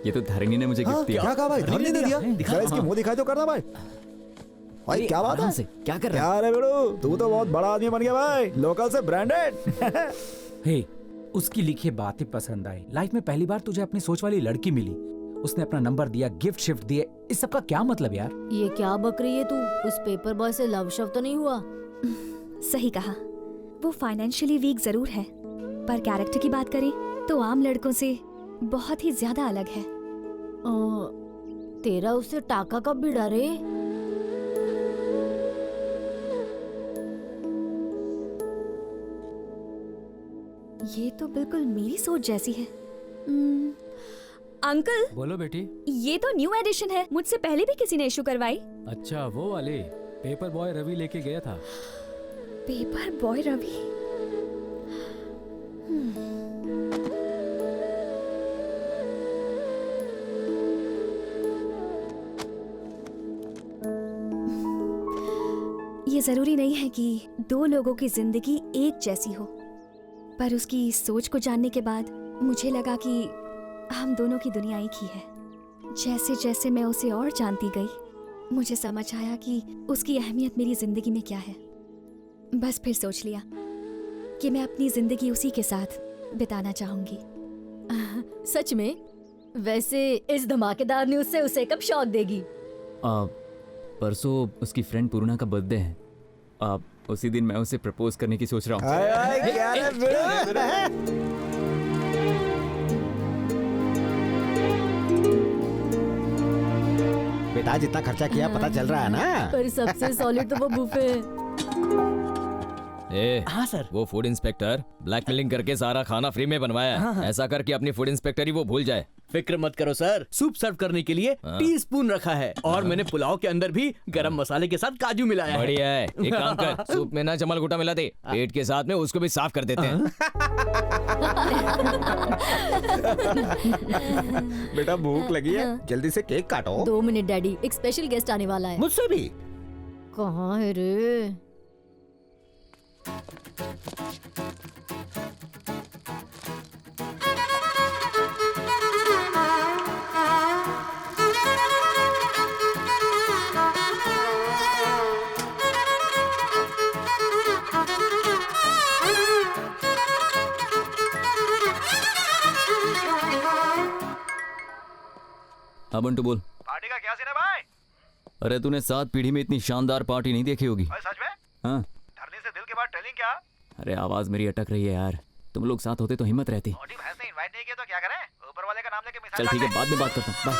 ये तो धरणी ने मुझे गिफ्ट दिया। क्या कहा भाई? धरनी ने दिया? दिखा इसके मुंह दिखाई तो करना भाई। भाई क्या बात है? से क्या कर रहा यार बेड़ू, तू तो बहुत बड़ा आदमी बन गया भाई, लोकल से ब्रांडेड। हे, उसकी लिखी बातें पसंद आई। लाइफ में पहली बार तुझे अपनी सोच वाली लड़की मिली, उसने अपना नंबर दिया, गिफ्ट शिफ्ट दिए, इस सब का क्या मतलब यार? ये क्या बक रही है तू? उस पेपर बॉय से लव शव तो नहीं हुआ? सही कहा, वो फाइनेंशियली वीक जरूर है, पर कैरेक्टर की बात करें तो आम लड़कों से बहुत ही ज्यादा अलग है। तेरा उससे टाका कब भिड़ा रे? ये तो बिल्कुल मेरी सोच जैसी है। अंकल, बोलो बेटी। ये तो न्यू एडिशन है, मुझसे पहले भी किसी ने इशू करवाई। अच्छा, वो वाले पेपर बॉय रवि लेके गया था। Paper boy Ravi? ये जरूरी नहीं है कि दो लोगों की जिंदगी एक जैसी हो, पर उसकी सोच को जानने के बाद मुझे लगा कि हम दोनों की दुनिया एक ही है। जैसे जैसे मैं उसे और जानती गई, मुझे समझ आया कि उसकी अहमियत मेरी जिंदगी में क्या है। बस फिर सोच लिया कि मैं अपनी जिंदगी उसी के साथ बिताना चाहूंगी। सच में? वैसे इस धमाकेदार न्यूज़ से उसे कब शॉक देगी? परसों उसकी फ्रेंड पूर्णा का बर्थडे है। उसी दिन मैं उसे प्रपोज करने की सोच रहा हूँ। बेटा, जितना खर्चा किया पता चल रहा है ना? पर सबसे सॉलिड तो वो बुफे है। हाँ सर, वो फूड इंस्पेक्टर ब्लैकमेलिंग करके सारा खाना फ्री में बनवाया है। ऐसा कर कि अपनी फूड इंस्पेक्टर ही वो भूल जाए। फिक्र मत करो सर, सूप सर्व करने के लिए टीस्पून रखा है और मैंने पुलाव के अंदर भी गरम मसाले के साथ काजू मिलाया है। बढ़िया है। एक काम कर, सूप में ना चमल गुटा मिला दे, पेट के साथ में उसको भी साफ कर देते हैं। बेटा, भूख लगी है, जल्दी से केक काटो। 2 मिनट डैडी, एक स्पेशल गेस्ट आने वाला है। मुझसे भी? कहाँ है रे? हाँ बंटू बोल। पार्टी का क्या सीन है भाई? अरे तूने 7 पीढ़ी में इतनी शानदार पार्टी नहीं देखी होगी। सच में? हाँ। धरने से दिल के बाद टेलिंग क्या? अरे आवाज मेरी अटक रही है यार, तुम लोग साथ होते तो हिम्मत रहती। मोटी भैंस ने इनवाइट नहीं किया तो क्या करें? ऊपर वाले का नाम लेके मिसाल चल ठीक है, बाद में बात करता हूँ। बाय।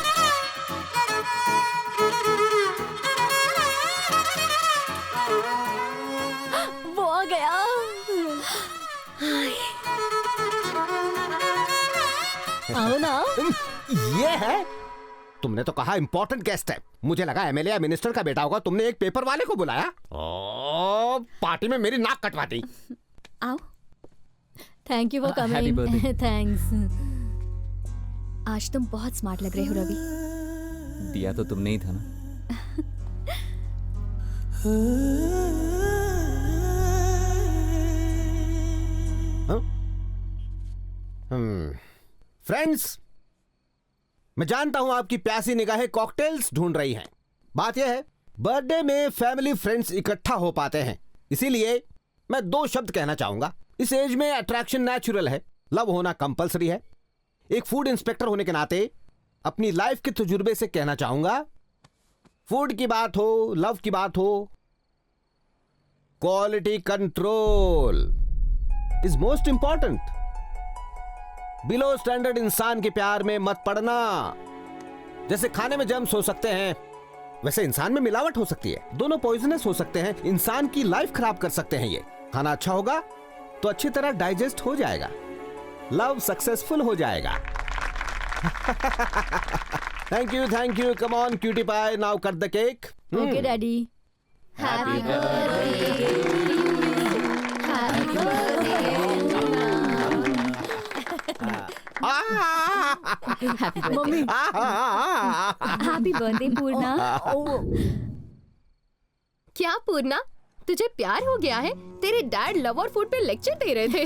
वो आ गया। आओ ना। ये है? तुमने तो कहा इम्पोर्टेंट गेस्ट है, मुझे लगा एमएलए या मिनिस्टर का बेटा होगा। तुमने एक पेपर वाले को बुलाया? पार्टी में मेरी नाक कटवा दी। आओ। Thank you for Happy coming. birthday। Thanks. आज तुम बहुत स्मार्ट लग रहे हो रवि। दिया तो तुमने ही था ना। फ्रेंड्स, मैं जानता हूं आपकी प्यासी निगाहें कॉकटेल्स ढूंढ रही हैं। बात यह है, बर्थडे में फैमिली फ्रेंड्स इकट्ठा हो पाते हैं, इसीलिए मैं 2 शब्द कहना चाहूंगा। इस एज में अट्रैक्शन नेचुरल है, लव होना कंपलसरी है। एक फूड इंस्पेक्टर होने के नाते अपनी लाइफ के तजुर्बे से कहना चाहूंगा, फूड की बात हो, लव की बात हो, quality control is most important. Below standard इंसान के प्यार में मत पड़ना। जैसे खाने में जर्म्स हो सकते हैं, वैसे इंसान में मिलावट हो सकती है। दोनों पॉइजनस हो सकते हैं, इंसान की लाइफ खराब कर सकते हैं। ये खाना अच्छा होगा तो अच्छी तरह डाइजेस्ट हो जाएगा, लव सक्सेसफुल हो जाएगा। Thank you, come on cutie pie, now cut the cake. Okay daddy. Happy birthday. Mummy. Happy birthday Purna. क्या पूर्णा, तुझे प्यार हो गया है? तेरे डैड लव और फूड पे लेक्चर दे रहे थे।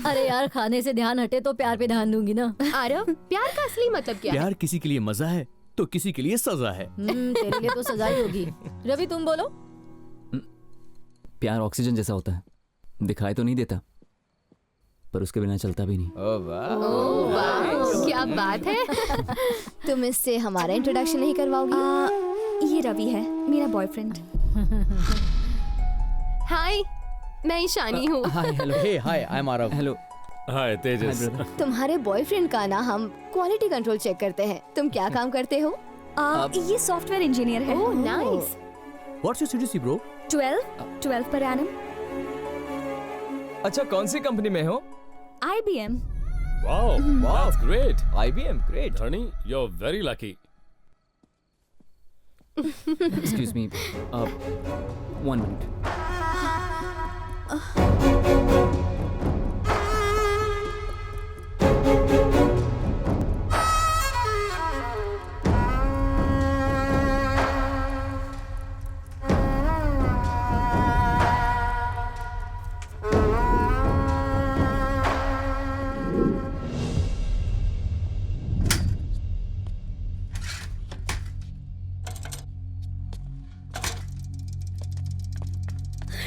अरे यार, खाने से ध्यान हटे तो प्यार पे ध्यान दूंगी ना। आरव, प्यार का असली मतलब क्या है? प्यार किसी के लिए मजा है तो किसी के लिए सजा है। तेरे लिए तो सजा ही होगी। रवि तुम बोलो। प्यार ऑक्सीजन जैसा होता है, दिखाई तो नहीं देता पर उसके बिना चलता भी नहीं। ओह वाह, क्या बात है। तुम इससे हमारा इंट्रोडक्शन नहीं करवाओगी? ये रवि है, मेरा बॉयफ्रेंड। हाय, मैं ईशानी हूँ। Hi hello. Hey hi, I am Aarav. Hello. Hi Tejas. तुम्हारे बॉयफ्रेंड का ना हम क्वालिटी कंट्रोल चेक करते हैं। तुम क्या काम करते हो? ये सॉफ्टवेयर इंजीनियर है। Oh nice. What's your CTC bro? 12 per annum. अच्छा कौन सी कंपनी में हो? IBM। Wow, that's great. IBM, great. Dhani, you're very lucky. Excuse me, 1 minute.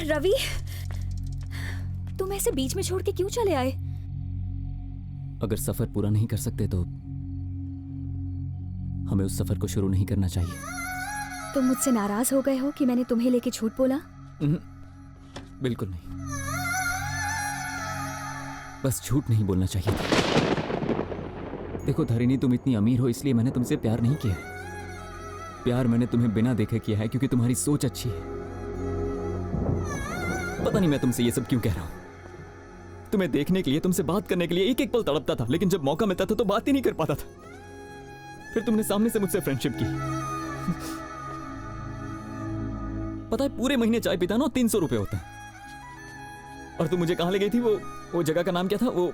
Ravi, तुम ऐसे बीच में छोड़ के क्यों चले आए? अगर सफर पूरा नहीं कर सकते तो हमें उस सफर को शुरू नहीं करना चाहिए। तुम मुझसे नाराज हो गए हो कि मैंने तुम्हें लेके झूठ बोला? बिल्कुल नहीं, बस झूठ नहीं बोलना चाहिए था। देखो धरिणी, तुम इतनी अमीर हो इसलिए मैंने तुमसे प्यार नहीं किया। प्यार मैंने तुम्हें बिना देखे किया है क्योंकि तुम्हारी सोच अच्छी है। पता नहीं मैं तुमसे ये सब क्यों कह रहा हूं। तुम्हें देखने के लिए, तुमसे बात करने के लिए एक एक पल तड़पता था, लेकिन जब मौका मिलता था तो बात ही नहीं कर पाता था। फिर तुमने सामने से मुझसे फ्रेंडशिप की। पता है पूरे महीने चाय पीता ना 300 रुपए होता है। और तुम मुझे कहां ले गई थी? वो जगह का नाम क्या था? वो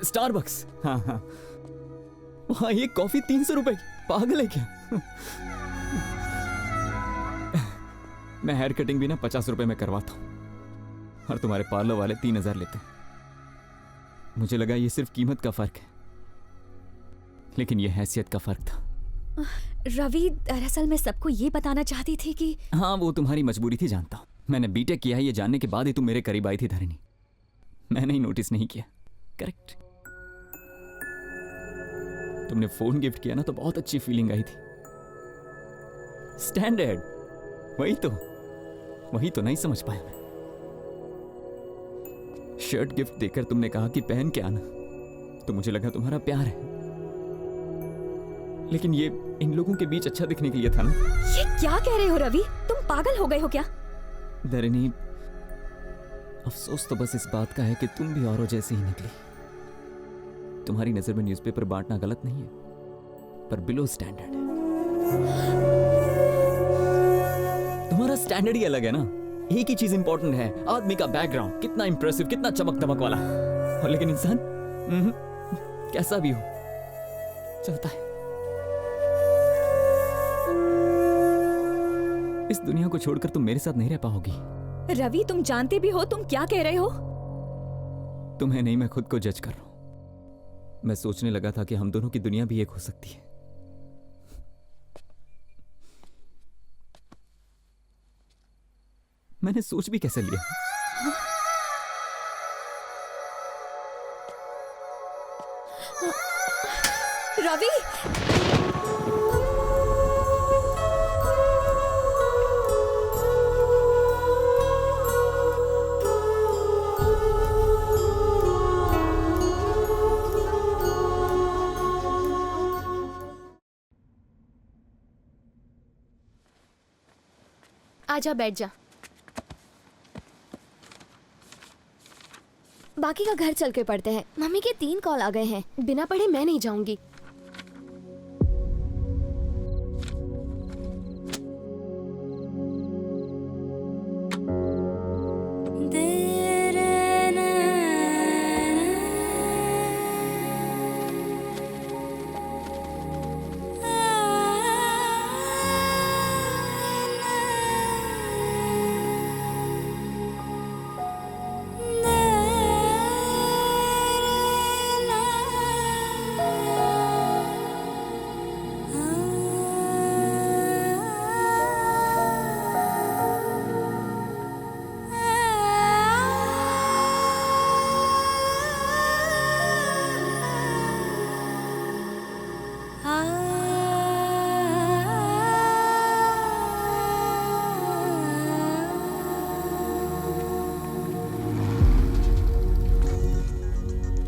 स्टारबक्स। हाँ हाँ, वहां ये कॉफी 300 रुपए। पागल है क्या? मैं हेयर कटिंग भी ना 50 रुपए में करवाता हूं और तुम्हारे पार्लर वाले 3000 लेते हैं। मुझे लगा ये सिर्फ कीमत का फर्क है, लेकिन ये हैसियत का फर्क था। रवि, दरअसल मैं सबको ये बताना चाहती थी कि हाँ, वो तुम्हारी मजबूरी थी, जानता हूं। मैंने बीटेक किया है ये जानने के बाद ही तुम मेरे करीब आई थी धरिणी। मैंने ही नोटिस नहीं किया। करेक्ट। तुमने फोन गिफ्ट किया ना तो बहुत अच्छी फीलिंग आई थी। स्टैंडर्ड, वही तो नहीं समझ पाया मैं। शर्ट गिफ्ट देकर तुमने कहा कि पहन के आना, तो मुझे लगा तुम्हारा प्यार है, लेकिन ये इन लोगों के बीच अच्छा दिखने के लिए था ना। ये क्या कह रहे हो रवि? तुम पागल हो गए हो क्या? धरिणी, अफसोस तो बस इस बात का है कि तुम भी औरों जैसी ही निकली। तुम्हारी नजर में न्यूज़पेपर बांटना गलत नहीं है, पर बिलो स्टैंडर्ड है। तुम्हारा स्टैंडर्ड ही अलग है ना। एक ही चीज इंपॉर्टेंट है, आदमी का बैकग्राउंड कितना इंप्रेसिव, कितना चमक दमक वाला, और लेकिन इंसान कैसा भी हो चलता है। इस दुनिया को छोड़कर तुम मेरे साथ नहीं रह पाओगी। रवि, तुम जानते भी हो तुम क्या कह रहे हो? तुम्हें नहीं, मैं खुद को जज कर रहा हूं। मैं सोचने लगा था कि हम दोनों की दुनिया भी एक हो सकती है। मैंने सोच भी कैसे लिया? रवि, आजा, बैठ जा। बाकी का घर चल के पढ़ते हैं। मम्मी के 3 कॉल आ गए हैं, बिना पढ़े मैं नहीं जाऊंगी।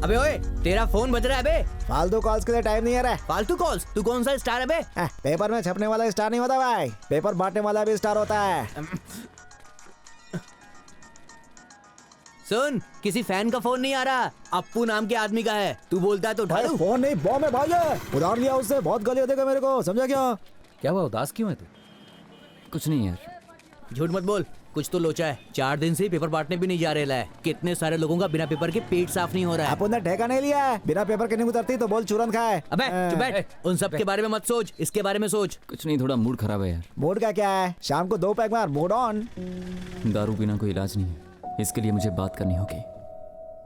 अबे ओए, तेरा फोन बज रहा है बे। फालतू कॉल्स के लिए टाइम नहीं है रे। फालतू कॉल्स? तू कौन सा स्टार है बे? पेपर में छपने वाला स्टार नहीं होता भाई, पेपर बांटने वाला भी स्टार होता है। सुन, किसी फैन का फोन नहीं आ रहा, अप्पू नाम के आदमी का है। तू बोलता है तो उठा लूं? फोन नहीं, बॉम्ब है भाई। उधार लिया उससे, बहुत गालियां देगा मेरे को, समझा क्या? क्या हुआ, उदास क्यों है तू? कुछ नहीं यार। झूठ मत बोल, कुछ तो लोचा है। 4 दिन से पेपर बांटने भी नहीं जा रहे है। कितने सारे लोगों का बिना पेपर के पेट साफ नहीं हो रहा है। अपन ने ठेका नहीं लिया है, बिना पेपर के नहीं उतरती तो बोल चूरन खाए। अबे चुप बैठ, उन सब के बारे में मत सोच, इसके बारे में सोच। कुछ नहीं, थोड़ा मूड खराब है यार। मूड का क्या है, शाम को 2 पैक मार, मूड ऑन। दारू बिना कोई इलाज नहीं है, इसके लिए मुझे बात करनी होगी।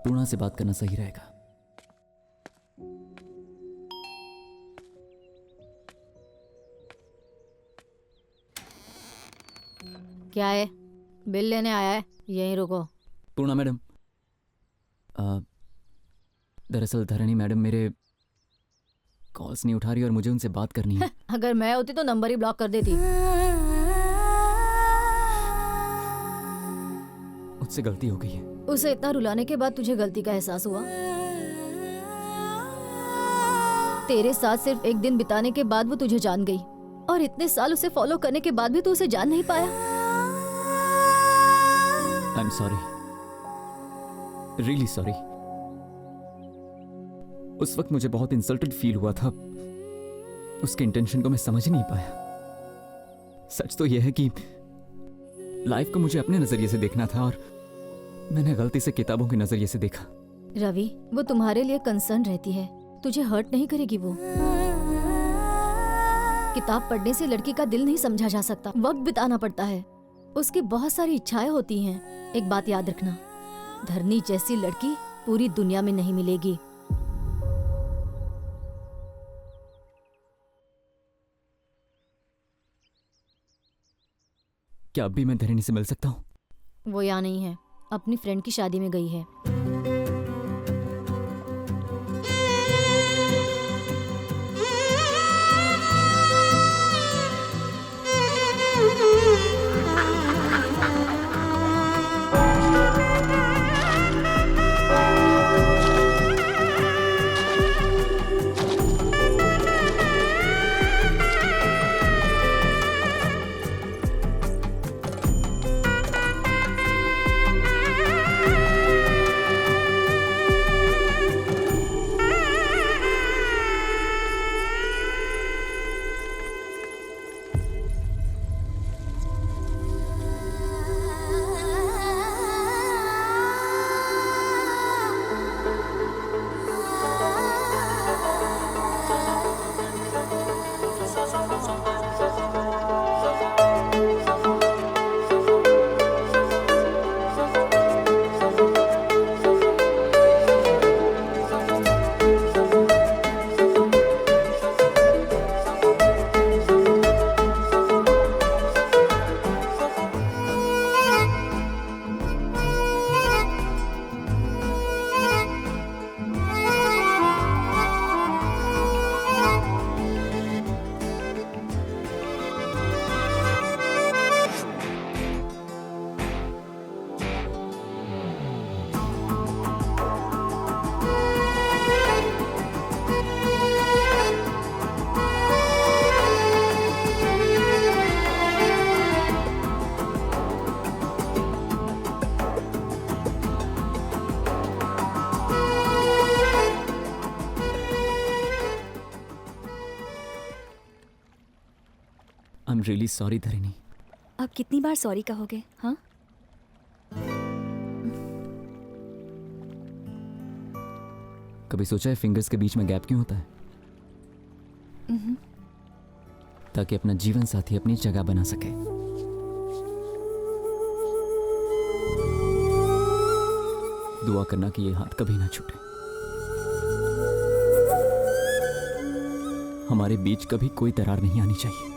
पूर्णा से बात करना सही रहेगा। क्या है? बिल लेने आया है? यहीं रुको। पूर्णा मैडम, दरअसल धरणी मैडम मेरे कॉल्स नहीं उठा रही और मुझे उनसे बात करनी है। अगर मैं होती तो नंबर ही ब्लॉक कर देती। मुझसे गलती हो गई है। उसे इतना रुलाने के बाद तुझे गलती का एहसास हुआ? तेरे साथ सिर्फ एक दिन बिताने के बाद वो तुझे जान गई और इतने साल उसे फॉलो करने के बाद भी तू उसे जान नहीं पाया। I am sorry, really sorry. उस वक्त मुझे बहुत इंसल्टेड फील हुआ था, उसके इंटेंशन को मैं समझ नहीं पाया। सच तो यह है कि लाइफ को मुझे अपने नजरिए से देखना था और मैंने गलती से किताबों के नजरिए से देखा। रवि, वो तुम्हारे लिए कंसर्न रहती है, तुझे हर्ट नहीं करेगी। वो किताब पढ़ने से लड़की का दिल नहीं समझा जा सकता, वक्त बिताना पड़ता है। उसकी बहुत सारी इच्छाएं होती हैं। एक बात याद रखना, धरनी जैसी लड़की पूरी दुनिया में नहीं मिलेगी। क्या अब भी मैं धरणी से मिल सकता हूँ? वो यहाँ नहीं है, अपनी फ्रेंड की शादी में गई है। आई एम रियली सॉरी धरणी। अब कितनी बार सॉरी कहोगे? हाँ, कभी सोचा है फिंगर्स के बीच में गैप क्यों होता है? ताकि अपना जीवन साथी अपनी जगह बना सके। दुआ करना कि ये हाथ कभी ना छूटे। हमारे बीच कभी कोई दरार नहीं आनी चाहिए।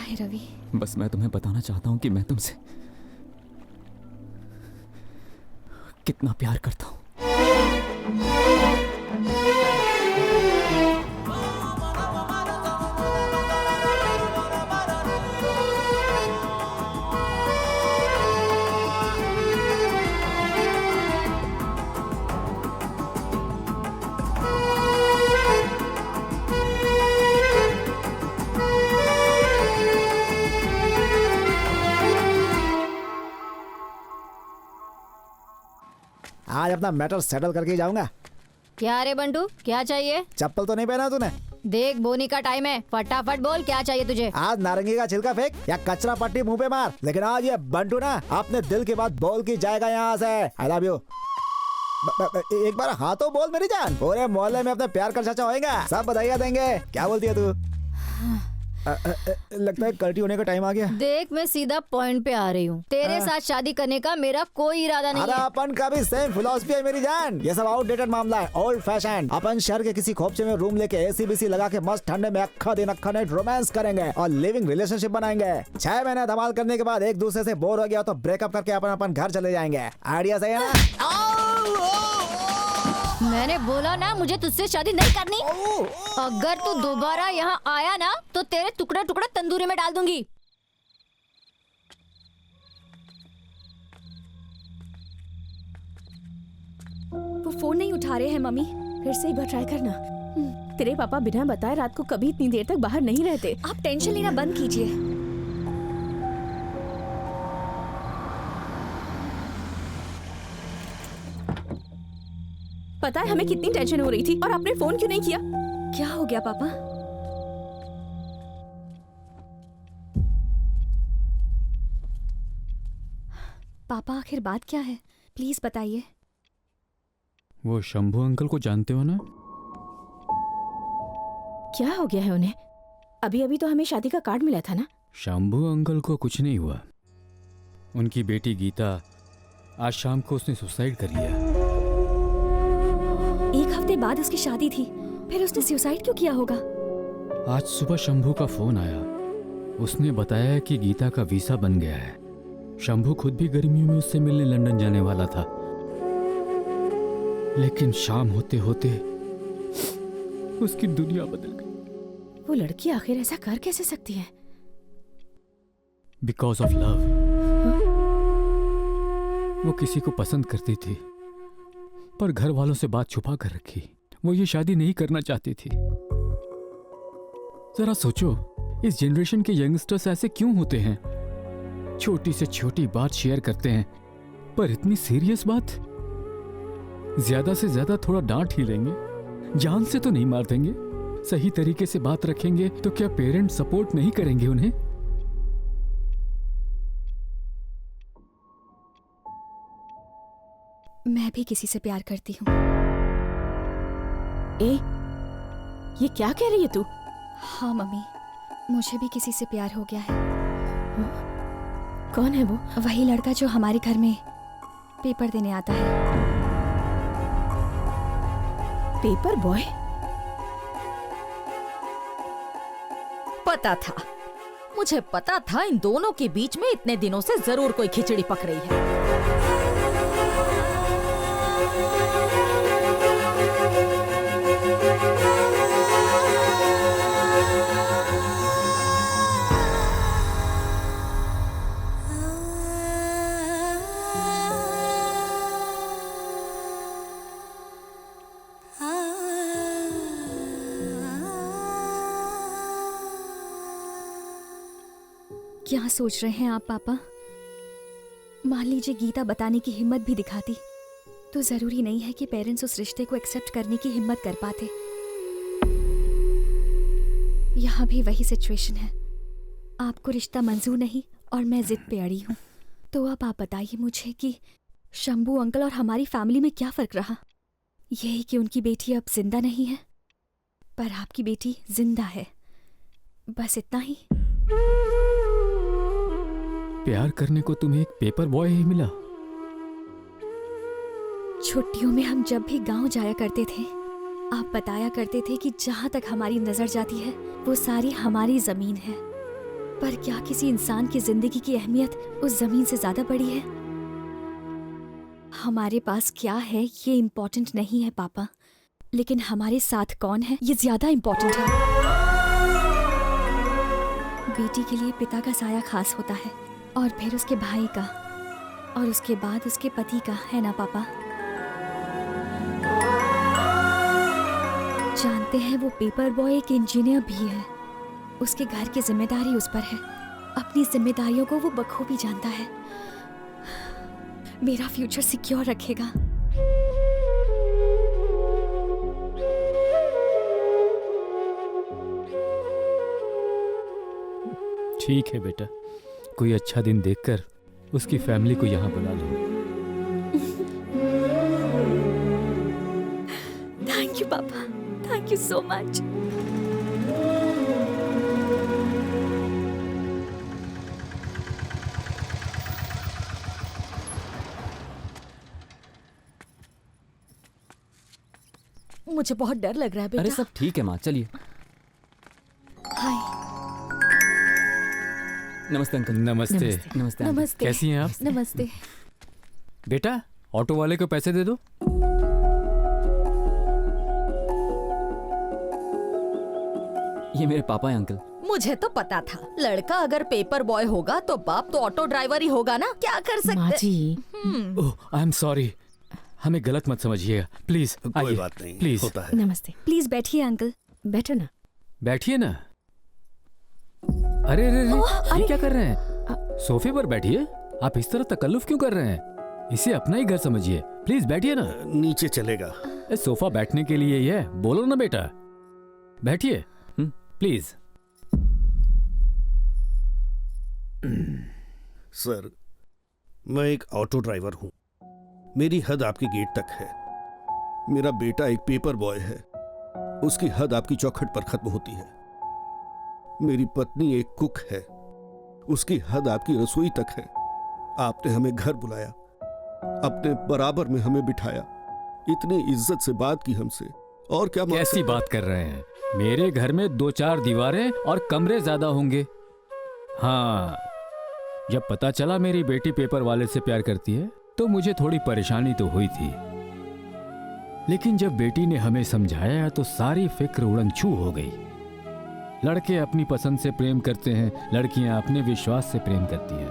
है रवि? बस मैं तुम्हें बताना चाहता हूँ कि मैं तुमसे कितना प्यार करता हूँ। आज अपना मैटर सेटल करके ही जाऊंगा। क्या रे बंटू, क्या चाहिए? चप्पल तो नहीं पहना तूने? देख बोनी का टाइम है, फटाफट बोल क्या चाहिए तुझे। आज नारंगी का छिलका फेंक या कचरा पट्टी मुंह पे मार, लेकिन आज ये बंटू ना अपने दिल की बात बोल के जाएगा यहाँ से। I love you. एक बार हाँ तो बोल मेरी जान। पूरे मोहल्ले में अपने प्यार का चर्चा होएगा, सब बधाइयाँ देंगे। क्या बोलती है तू? लगता है कल्टी होने का टाइम आ गया। देख मैं सीधा पॉइंट पे आ रही हूँ। तेरे साथ शादी करने का मेरा कोई इरादा नहीं अरे है। अपन का भी सेम फिलॉसफी है मेरी जान। ये सब आउटडेटेड मामला है, ओल्ड फैशन। अपन शहर के किसी खोपचे में रूम लेके एसी बीसी लगा के मस्त ठंडे में अक्खा दिन अक्खा नाइट रोमांस करेंगे और लिविंग रिलेशनशिप बनाएंगे। 6 महीने धमाल करने के बाद एक दूसरे से बोर हो गया तो ब्रेकअप करके अपन अपन घर चले जाएंगे। आइडिया सही है ना? मैंने बोला ना मुझे तुझसे शादी नहीं करनी। अगर तू दोबारा यहाँ आया ना तो तेरे टुकड़ा टुकड़ा तंदूरी में डाल दूंगी। वो फोन नहीं उठा रहे हैं मम्मी। फिर से एक बार ट्राई करना। तेरे पापा बिना बताए रात को कभी इतनी देर तक बाहर नहीं रहते। आप टेंशन लेना बंद कीजिए। पता है हमें कितनी टेंशन हो रही थी और आपने फोन क्यों नहीं किया? क्या हो गया पापा? पापा आखिर बात क्या है, प्लीज बताइए। वो शंभू अंकल को जानते हो ना? क्या हो गया है उन्हें? अभी अभी तो हमें शादी का कार्ड मिला था ना। शंभू अंकल को कुछ नहीं हुआ। उनकी बेटी गीता आज शाम को उसने सुसाइड कर लिया। एक हफ्ते बाद उसकी शादी थी, फिर उसने सुसाइड क्यों किया होगा? आज सुबह शंभू का फोन आया। उसने बताया कि गीता का वीसा बन गया है। शंभू खुद भी गर्मियों में उससे मिलने लंदन जाने वाला था, लेकिन शाम होते होते उसकी दुनिया बदल गई। वो लड़की आखिर ऐसा कर कैसे सकती है? Because of love. वो किसी को पसंद करती थी, पर घर वालों से बात छुपा कर रखी। वो ये शादी नहीं करना चाहती थी। जरा सोचो, इस जनरेशन के यंगस्टर्स ऐसे क्यों होते हैं? छोटी से छोटी बात शेयर करते हैं, पर इतनी सीरियस बात? ज्यादा से ज्यादा थोड़ा डांट ही लेंगे, जान से तो नहीं मार देंगे। सही तरीके से बात रखेंगे तो क्या पेरेंट्स सपोर्ट नहीं करेंगे उन्हें? मैं भी किसी से प्यार करती हूँ। ये क्या कह रही है तू? हाँ मम्मी, मुझे भी किसी से प्यार हो गया है। कौन है वो? वही लड़का जो हमारे घर में पेपर देने आता है। Paper boy? पता था, मुझे पता था इन दोनों के बीच में इतने दिनों से जरूर कोई खिचड़ी पक रही है। क्या सोच रहे हैं आप पापा? मान लीजिए गीता बताने की हिम्मत भी दिखाती तो जरूरी नहीं है कि पेरेंट्स उस रिश्ते को एक्सेप्ट करने की हिम्मत कर पाते। यहाँ भी वही सिचुएशन है। आपको रिश्ता मंजूर नहीं और मैं जिद पे अड़ी हूँ। तो अब आप बताइए मुझे कि शंभू अंकल और हमारी फैमिली में क्या फर्क रहा? यही कि उनकी बेटी अब जिंदा नहीं है, पर आपकी बेटी जिंदा है, बस इतना ही। प्यार करने को तुम्हें एक पेपर बॉय ही मिला? छुट्टियों में हम जब भी गांव जाया करते थे, आप बताया करते थे कि जहां तक हमारी नजर जाती है वो सारी हमारी जमीन है। पर क्या किसी इंसान की जिंदगी की अहमियत उस जमीन से ज्यादा बड़ी है? हमारे पास क्या है ये इम्पोर्टेंट नहीं है पापा, लेकिन हमारे साथ कौन है ये ज्यादा इम्पोर्टेंट है। बेटी के लिए पिता का साया खास होता है, और फिर उसके भाई का, और उसके बाद उसके पति का, है ना पापा? जानते हैं वो पेपर बॉय एक इंजीनियर भी है। उसके घर की जिम्मेदारी उस पर है। अपनी जिम्मेदारियों को वो बखूबी जानता है। मेरा फ्यूचर सिक्योर रखेगा। ठीक है बेटा, कोई अच्छा दिन देखकर उसकी फैमिली को यहाँ बुला लो। थैंक यू पापा, थैंक यू सो मच। मुझे बहुत डर लग रहा है बेटा। अरे सब ठीक है माँ, चलिए। हाय। नमस्ते अंकल। नमस्ते। नमस्ते नमस्ते। कैसी हैं आप? नमस्ते। बेटा ऑटो वाले को पैसे दे दो। ये मेरे पापा हैं अंकल। मुझे तो पता था लड़का अगर पेपर बॉय होगा तो बाप तो ऑटो ड्राइवर ही होगा ना। क्या कर सकते। माँ जी। ओह आई एम सॉरी, हमें गलत मत समझिए प्लीज। कोई बात नहीं, प्लीज होता है। नमस्ते। प्लीज बैठिए अंकल। बैठो ना। बैठिए ना। अरे अरे अरे, ये क्या कर रहे हैं? सोफे पर बैठिए। आप इस तरह तकल्लुफ क्यों कर रहे हैं? इसे अपना ही घर समझिए। प्लीज बैठिए ना। नीचे चलेगा। सोफा बैठने के लिए ही है, बोलो ना बेटा। बैठिए प्लीज। सर, मैं एक ऑटो ड्राइवर हूं। मेरी हद आपके गेट तक है। मेरा बेटा एक पेपर बॉय है, उसकी हद आपकी चौखट पर खत्म होती है। मेरी पत्नी एक कुक है, उसकी हद आपकी रसोई तक है। आपने हमें घर बुलाया, अपने बराबर में हमें बिठाया, इतनी इज्जत से बात की हमसे, और क्या कैसी बात कर रहे हैं? मेरे घर में 2-4 दीवारें और कमरे ज्यादा होंगे। हाँ, जब पता चला मेरी बेटी पेपर वाले से प्यार करती है तो मुझे थोड़ी परेशानी तो हुई थी, लेकिन जब बेटी ने हमें समझाया तो सारी फिक्र उड़न छू हो गई। लड़के अपनी पसंद से प्रेम करते हैं, लड़कियां अपने विश्वास से प्रेम करती हैं,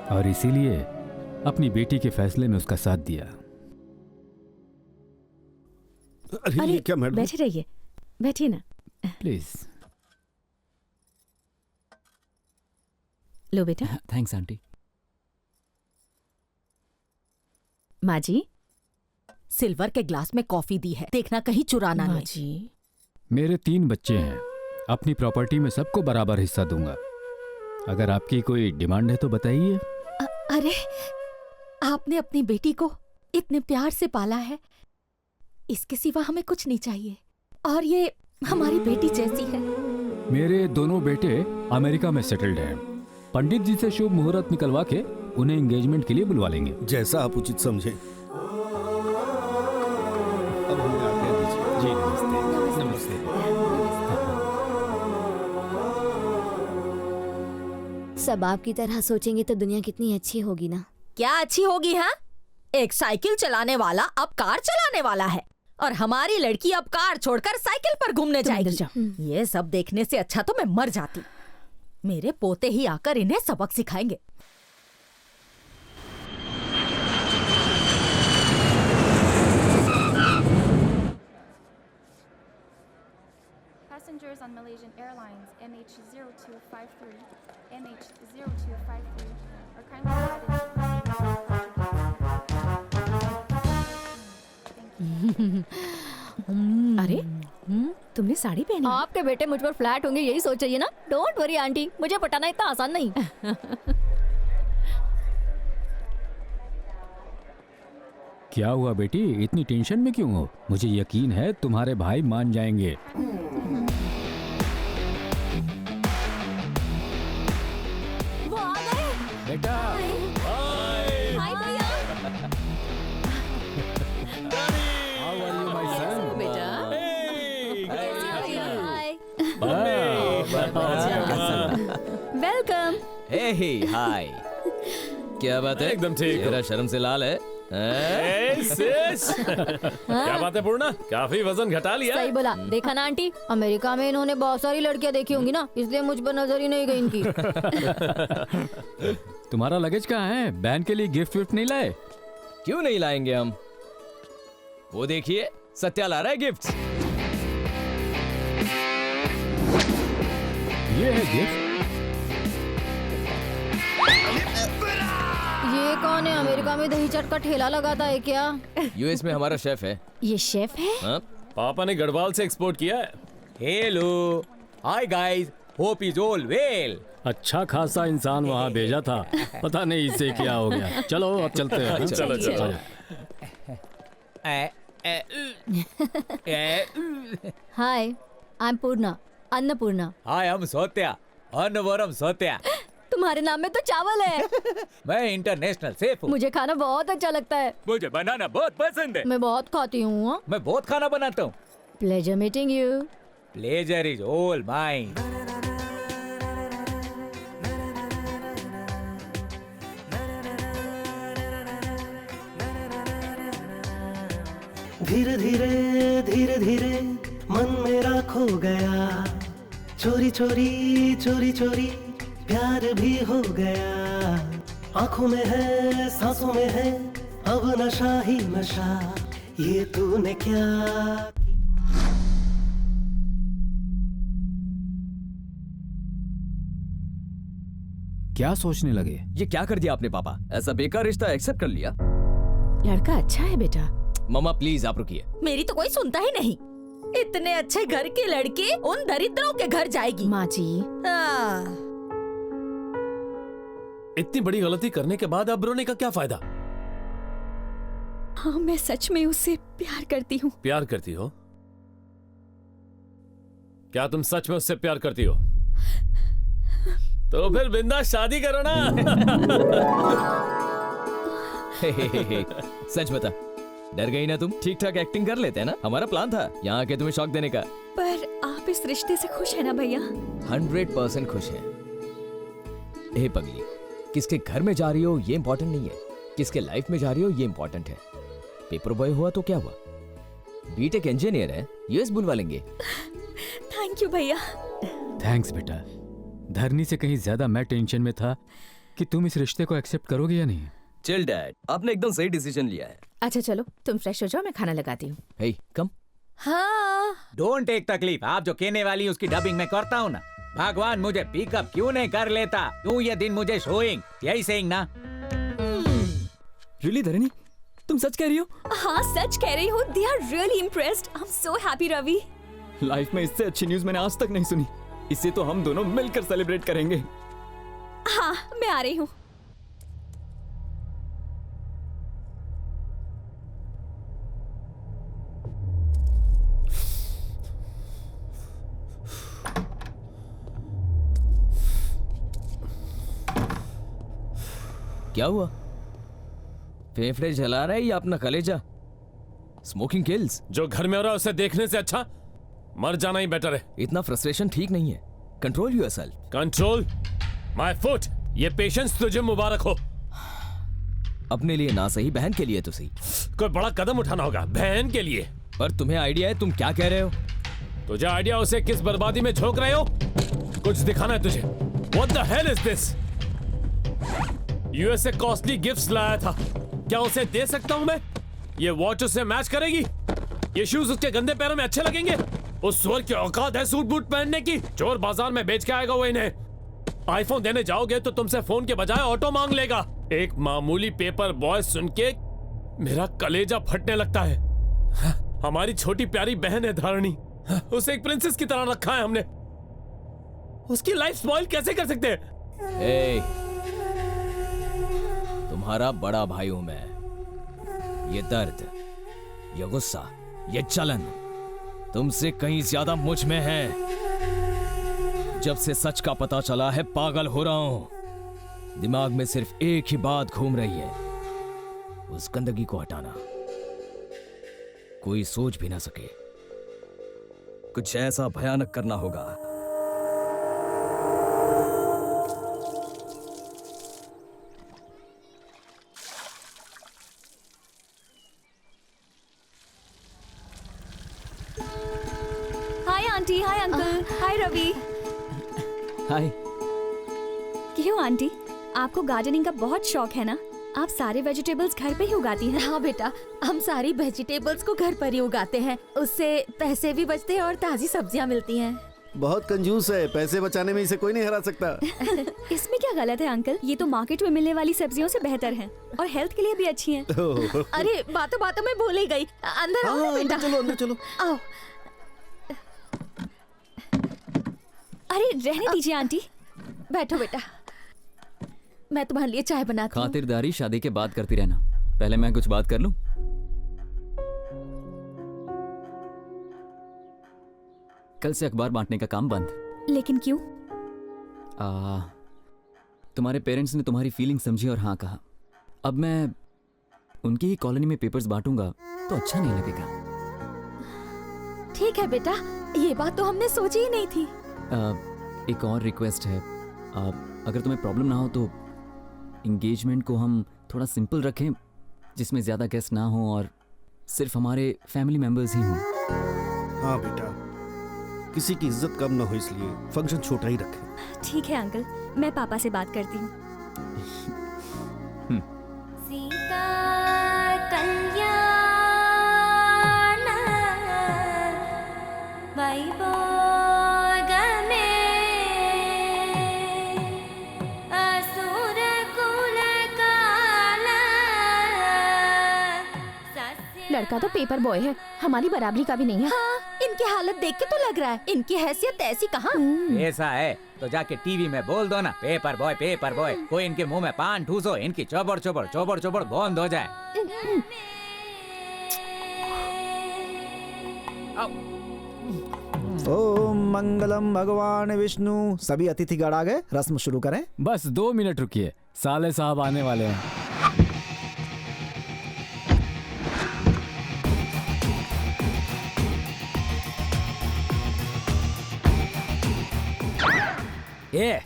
और इसीलिए अपनी बेटी के फैसले में उसका साथ दिया। अरे ये क्या मैडम? बैठे रहिए, बैठिए ना प्लीज। लो बेटा। Thanks aunty. माँ जी, सिल्वर के ग्लास में कॉफी दी है, देखना कहीं चुराना माँ नहीं। जी। मेरे 3 बच्चे हैं, अपनी प्रॉपर्टी में सबको बराबर हिस्सा दूंगा। अगर आपकी कोई डिमांड है तो बताइए। अरे, आपने अपनी बेटी को इतने प्यार से पाला है, इसके सिवा हमें कुछ नहीं चाहिए, और ये हमारी बेटी जैसी है। मेरे दोनों बेटे अमेरिका में सेटल्ड हैं। पंडित जी से शुभ मुहूर्त निकलवा के उन्हें एंगेजमेंट के लिए बुलवा लेंगे। जैसा आप उचित समझें। अब हमें आज्ञा दीजिए। जी नमस्ते। नमस्ते। सब आपकी तरह सोचेंगे तो दुनिया कितनी अच्छी होगी ना। क्या अच्छी होगी? हाँ, एक साइकिल चलाने वाला अब कार चलाने वाला है, और हमारी लड़की अब कार छोड़कर साइकिल पर घूमने जाएगी। ये सब देखने से अच्छा तो मैं मर जाती। मेरे पोते ही आकर इन्हें सबक सिखाएंगे। Passengers on Malaysian Airlines MH0253, MH0253 are kindly अरे तुमने साड़ी पहनी? आपके बेटे मुझ पर फ्लैट होंगे यही सोच रही है ना। डोंट वरी आंटी, मुझे पटाना इतना आसान नहीं। क्या हुआ बेटी, इतनी टेंशन में क्यों हो? मुझे यकीन है तुम्हारे भाई मान जाएंगे। वो आ गए बेटा। हाय भैया। How are you, my son? बेटा। हे हाय, क्या बात है? एकदम ठीक। चेहरा शर्म से लाल है। ए, सिस। क्या बात है पूर्णा, काफी वजन घटा लिया। सही बोला। देखा ना आंटी, अमेरिका में इन्होंने बहुत सारी लड़कियां देखी होंगी ना, इसलिए मुझ पर नजर ही नहीं गई इनकी। तुम्हारा लगेज कहाँ है? बहन के लिए गिफ्ट विफ्ट नहीं लाए? क्यों नहीं लाएंगे हम? वो देखिए, सत्या ला रहा है गिफ्ट। ये है गिफ्ट। ये कौन है? अमेरिका में दही चट का ठेला लगाता है क्या? यूएस में हमारा शेफ है। ये शेफ है? हाँ? पापा ने गढ़वाल से एक्सपोर्ट किया है। Hello, hi guys, hope is all well. अच्छा खासा इंसान वहाँ भेजा था, पता नहीं इसे क्या हो गया। चलो अब चलते हैं। चलो चलो। हाय, आई एम पूर्णा, अन्नपूर्णा। हाय, हम सौत्या, अन्नवरम सौत्या। तुम्हारे नाम में तो चावल है। मैं इंटरनेशनल शेफ हूँ। मुझे खाना बहुत अच्छा लगता है। मुझे बनाना बहुत पसंद है। मैं बहुत खाती हूँ। मैं बहुत खाना बनाता हूँ। Pleasure meeting you. Pleasure is all mine. धीरे धीरे धीरे धीरे मन मेरा खो गया, चोरी चोरी चोरी चोरी प्यार भी हो गया। आंखों में है, सांसों में है, अब नशा ही नशा, ये तूने क्या। क्या सोचने लगे? ये क्या कर दिया आपने पापा? ऐसा बेकार रिश्ता एक्सेप्ट कर लिया? लड़का अच्छा है बेटा। मम्मा प्लीज आप रुकिए। मेरी तो कोई सुनता ही नहीं। इतने अच्छे घर की लड़की उन दरिद्रों के घर जाएगी। माँ जी, इतनी बड़ी गलती करने के बाद अब रोने का क्या फायदा? हाँ, मैं सच में उससे प्यार करती हूँ। प्यार करती हो? क्या तुम सच में उससे प्यार करती हो? तो फिर बिंदास शादी करो ना। सच बता, डर गई ना तुम? ठीक ठाक एक्टिंग कर लेते हैं ना, हमारा प्लान था यहाँ आके तुम्हें शॉक देने का। पर आप इस रिश्ते से खुश है ना भैया? 100% खुश है। ए पगली, किसके घर में जा रही हो ये इम्पोर्टेंट नहीं है, किसके लाइफ में जा रही हो ये इम्पोर्टेंट है। पेपर बॉय हुआ तो क्या हुआ, बीटेक इंजीनियर है, यूएस बुलवा लेंगे। थैंक यू भैया। थैंक्स बेटा। धरनी से कहीं ज्यादा मैं टेंशन में था कि तुम इस रिश्ते को एक्सेप्ट करोगे या नहीं। चिल डैड, आपने एकदम सही डिसीजन लिया है। अच्छा चलो तुम फ्रेश हो जाओ, मैं खाना लगाती हूँ। हे कम। हाँ। डोंट टेक तकलीफ, आप जो कहने वाली उसकी डबिंग मैं करता हूँ ना। भगवान मुझे पिकअप क्यों नहीं कर लेता, क्यों ये दिन मुझे शोइंग, यही सेइंग ना। रियली धरनी, तुम सच कह रही हो? हाँ सच कह रही हूँ। They are really impressed. I'm so happy Ravi. Life में इससे अच्छी न्यूज मैंने आज तक नहीं सुनी। इसे तो हम दोनों मिलकर सेलिब्रेट करेंगे। हाँ मैं आ रही हूँ। क्या हुआ? फेफड़े जला रहा है या अपना कलेजा? Smoking kills. जो घर में हो रहा है उसे देखने से अच्छा मर जाना ही बेटर है। इतना फ्रस्ट्रेशन ठीक नहीं है। Control yourself. Control my foot. ये पेशेंस तुझे मुबारक हो। अपने लिए ना सही, बहन के लिए तो सही। कोई बड़ा कदम उठाना होगा बहन के लिए। पर तुम्हें आइडिया है, तुम क्या कह रहे हो? तुझे आइडिया उसे किस बर्बादी में झोंक रहे हो? कुछ दिखाना है तुझे। What the hell is this? US से कॉस्टली गिफ्ट्स लाया था, क्या उसे दे सकता हूं मैं? ये वॉच उससे मैच करेगी? ये शूज उसके गंदे पैरों में अच्छे लगेंगे? उस सुअर की औकात है सूट बूट पहनने की? चोर बाजार में बेच के आएगा वो इन्हें। आईफोन देने जाओगे तो तुमसे फोन के बजाय ऑटो मांग लेगा। एक मामूली पेपर बॉय सुन के मेरा कलेजा फटने लगता है। हमारी छोटी प्यारी बहन है धारणी, उसे एक प्रिंसेस की तरह रखा है हमने। उसकी लाइफ स्पॉइल कैसे कर सकते हैं? तुम्हारा बड़ा भाई हूं मैं। ये दर्द, ये गुस्सा, ये जलन तुमसे कहीं ज्यादा मुझ में है। जब से सच का पता चला है पागल हो रहा हूं। दिमाग में सिर्फ एक ही बात घूम रही है, उस गंदगी को हटाना। कोई सोच भी ना सके। कुछ ऐसा भयानक करना होगा अंकल। हाय रवि। हाय। क्यों आंटी, आपको गार्डनिंग का बहुत शौक है ना? आप सारे वेजिटेबल्स घर पे ही उगाती हैं? हाँ बेटा, हम सारी वेजिटेबल्स को घर पर ही उगाते हैं। उससे पैसे भी बचते हैं और ताजी सब्जियाँ मिलती हैं। बहुत कंजूस है, पैसे बचाने में इसे कोई नहीं हरा सकता। इसमें क्या गलत है अंकल? ये तो मार्केट में मिलने वाली सब्जियों से बेहतर हैं और हेल्थ के लिए भी अच्छी हैं। अरे बातों बातों में भूल ही गई। अंदर आओ ना बेटा। अंदर चलो। आओ। अरे रहने दीजिए आंटी। बैठो बेटा, मैं तुम्हारे लिए चाय बनाती हूँ। खातिरदारी शादी के बाद करती रहना। पहले मैं कुछ बात कर लूं। कल से अखबार बांटने का काम बंद। लेकिन क्यों? तुम्हारे पेरेंट्स ने तुम्हारी फीलिंग समझी और हाँ कहा। अब मैं उनकी ही कॉलोनी में पेपर्स बांटूंगा तो अच्छा नहीं लगेगा। ठीक है बेटा, ये बात तो हमने सोची ही नहीं थी। एक और रिक्वेस्ट है, अगर तुम्हें प्रॉब्लम ना हो तो इंगेजमेंट को हम थोड़ा सिंपल रखें, जिसमें ज्यादा गेस्ट ना हो और सिर्फ हमारे फैमिली मेंबर्स ही हों। हाँ बेटा, किसी की इज्जत कम ना हो इसलिए फंक्शन छोटा ही रखें। ठीक है अंकल, मैं पापा से बात करती हूँ। सीता कल्याण लड़का तो पेपर बॉय है, हमारी बराबरी का भी नहीं है। हाँ, इनकी हालत देख के तो लग रहा है इनकी हैसियत ऐसी कहाँ। ऐसा है तो जाके टीवी में बोल दो ना, पेपर बॉय। कोई इनके मुंह में पान ठूसो, इनकी चौबड़ चौबड़ बंद हो जाए। ओम मंगलम भगवान विष्णु। सभी अतिथिगण आ गए, रस्म शुरू करें। बस 2 मिनट रुकिए, साले साहब आने वाले हैं। ये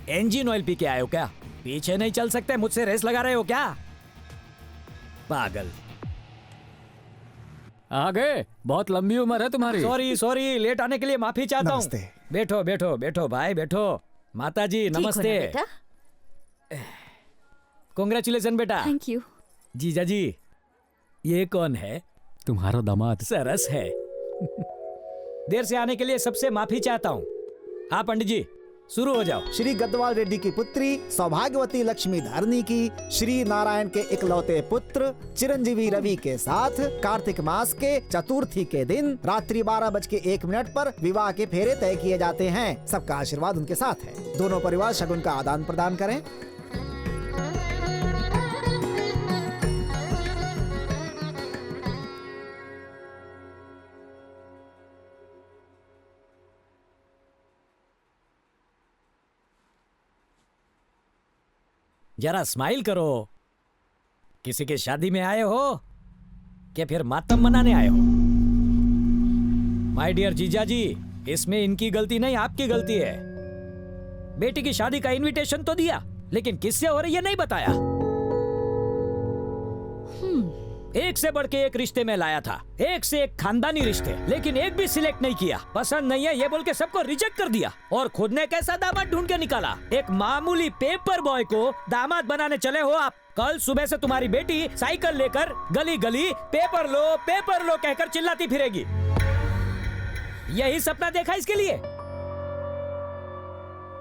इंजन ऑयल पी के आए हो क्या? पीछे नहीं चल सकते, मुझसे रेस लगा रहे हो क्या? पागल। आ गए, बहुत लंबी उम्र है तुम्हारी। सॉरी, लेट आने के लिए माफी चाहता हूँ। बैठो भाई बैठो। माता जी नमस्ते। कांग्रेचुलेशन बेटा। Thank you. जीजा जी, ये कौन है? तुम्हारा दामाद। सरस है। देर से आने के लिए सबसे माफी चाहता हूँ। हाँ पंडित जी, शुरू हो जाओ। श्री गद्वाल रेड्डी की पुत्री सौभाग्यवती लक्ष्मी धरनी की श्री नारायण के इकलौते पुत्र चिरंजीवी रवि के साथ कार्तिक मास के चतुर्थी के दिन रात्रि 12:01 पर विवाह के फेरे तय किए जाते हैं। सबका आशीर्वाद उनके साथ है। दोनों परिवार शगुन का आदान प्रदान करें। जरा स्माइल करो। किसी की शादी में आए हो क्या फिर मातम मनाने आए हो? माय डियर जीजा जी, इसमें इनकी गलती नहीं, आपकी गलती है। बेटी की शादी का इनविटेशन तो दिया, लेकिन किससे हो रही है नहीं बताया। एक से बढ़ के एक रिश्ते में लाया था, एक से एक खानदानी रिश्ते, लेकिन एक भी सिलेक्ट नहीं किया। पसंद नहीं है ये बोल के सबको रिजेक्ट कर दिया और खुद ने कैसा दामाद ढूंढ के निकाला। एक मामूली पेपर बॉय को दामाद बनाने चले हो आप। कल सुबह से तुम्हारी बेटी साइकिल लेकर गली गली पेपर लो कहकर चिल्लाती फिरेगी। यही सपना देखा इसके लिए।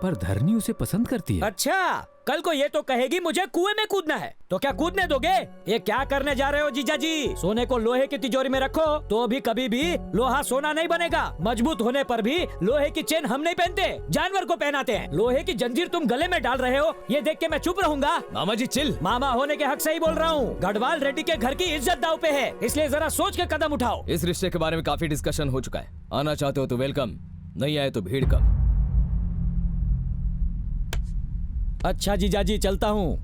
पर धरनी उसे पसंद करती है। अच्छा, कल को ये तो कहेगी मुझे कुएं में कूदना है, तो क्या कूदने दोगे? ये क्या करने जा रहे हो जीजा जी? सोने को लोहे की तिजोरी में रखो तो भी कभी भी लोहा सोना नहीं बनेगा। मजबूत होने पर भी लोहे की चेन हम नहीं पहनते, जानवर को पहनाते हैं। लोहे की जंजीर तुम गले में डाल रहे हो, ये देख के मैं चुप रहूंगा? मामा जी चिल। मामा होने के हक से ही बोल रहा हूँ। गढ़वाल रेड्डी के घर की इज्जत दाव पे है, इसलिए जरा सोच के कदम उठाओ। इस रिश्ते के बारे में काफी डिस्कशन हो चुका है। आना चाहते हो तो वेलकम, नहीं आए तो भीड़ कम। अच्छा जीजा जी, चलता हूँ।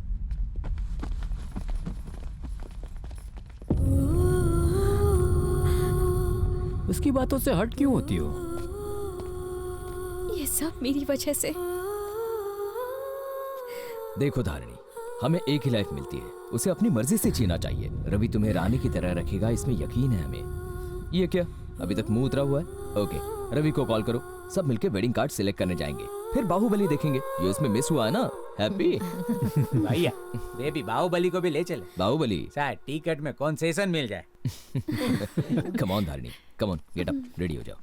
उसकी बातों से हट क्यों होती हो? ये सब मेरी वजह से। देखो धारिणी, हमें एक ही लाइफ मिलती है, उसे अपनी मर्जी से जीना चाहिए। रवि तुम्हें रानी की तरह रखेगा, इसमें यकीन है हमें। ये क्या, अभी तक मुंह उतरा हुआ है? ओके, रवि को कॉल करो, सब मिलके वेडिंग कार्ड सिलेक्ट करने जाएंगे, फिर बाहुबली देखेंगे। ये उसमें मिस हुआ है ना। हैप्पी भैया बेबी बाहुबली को भी ले चले। बाहुबली शायद टिकट में कंसेशन मिल जाए। Come on Dharni, come on, get up, ready हो जाओ।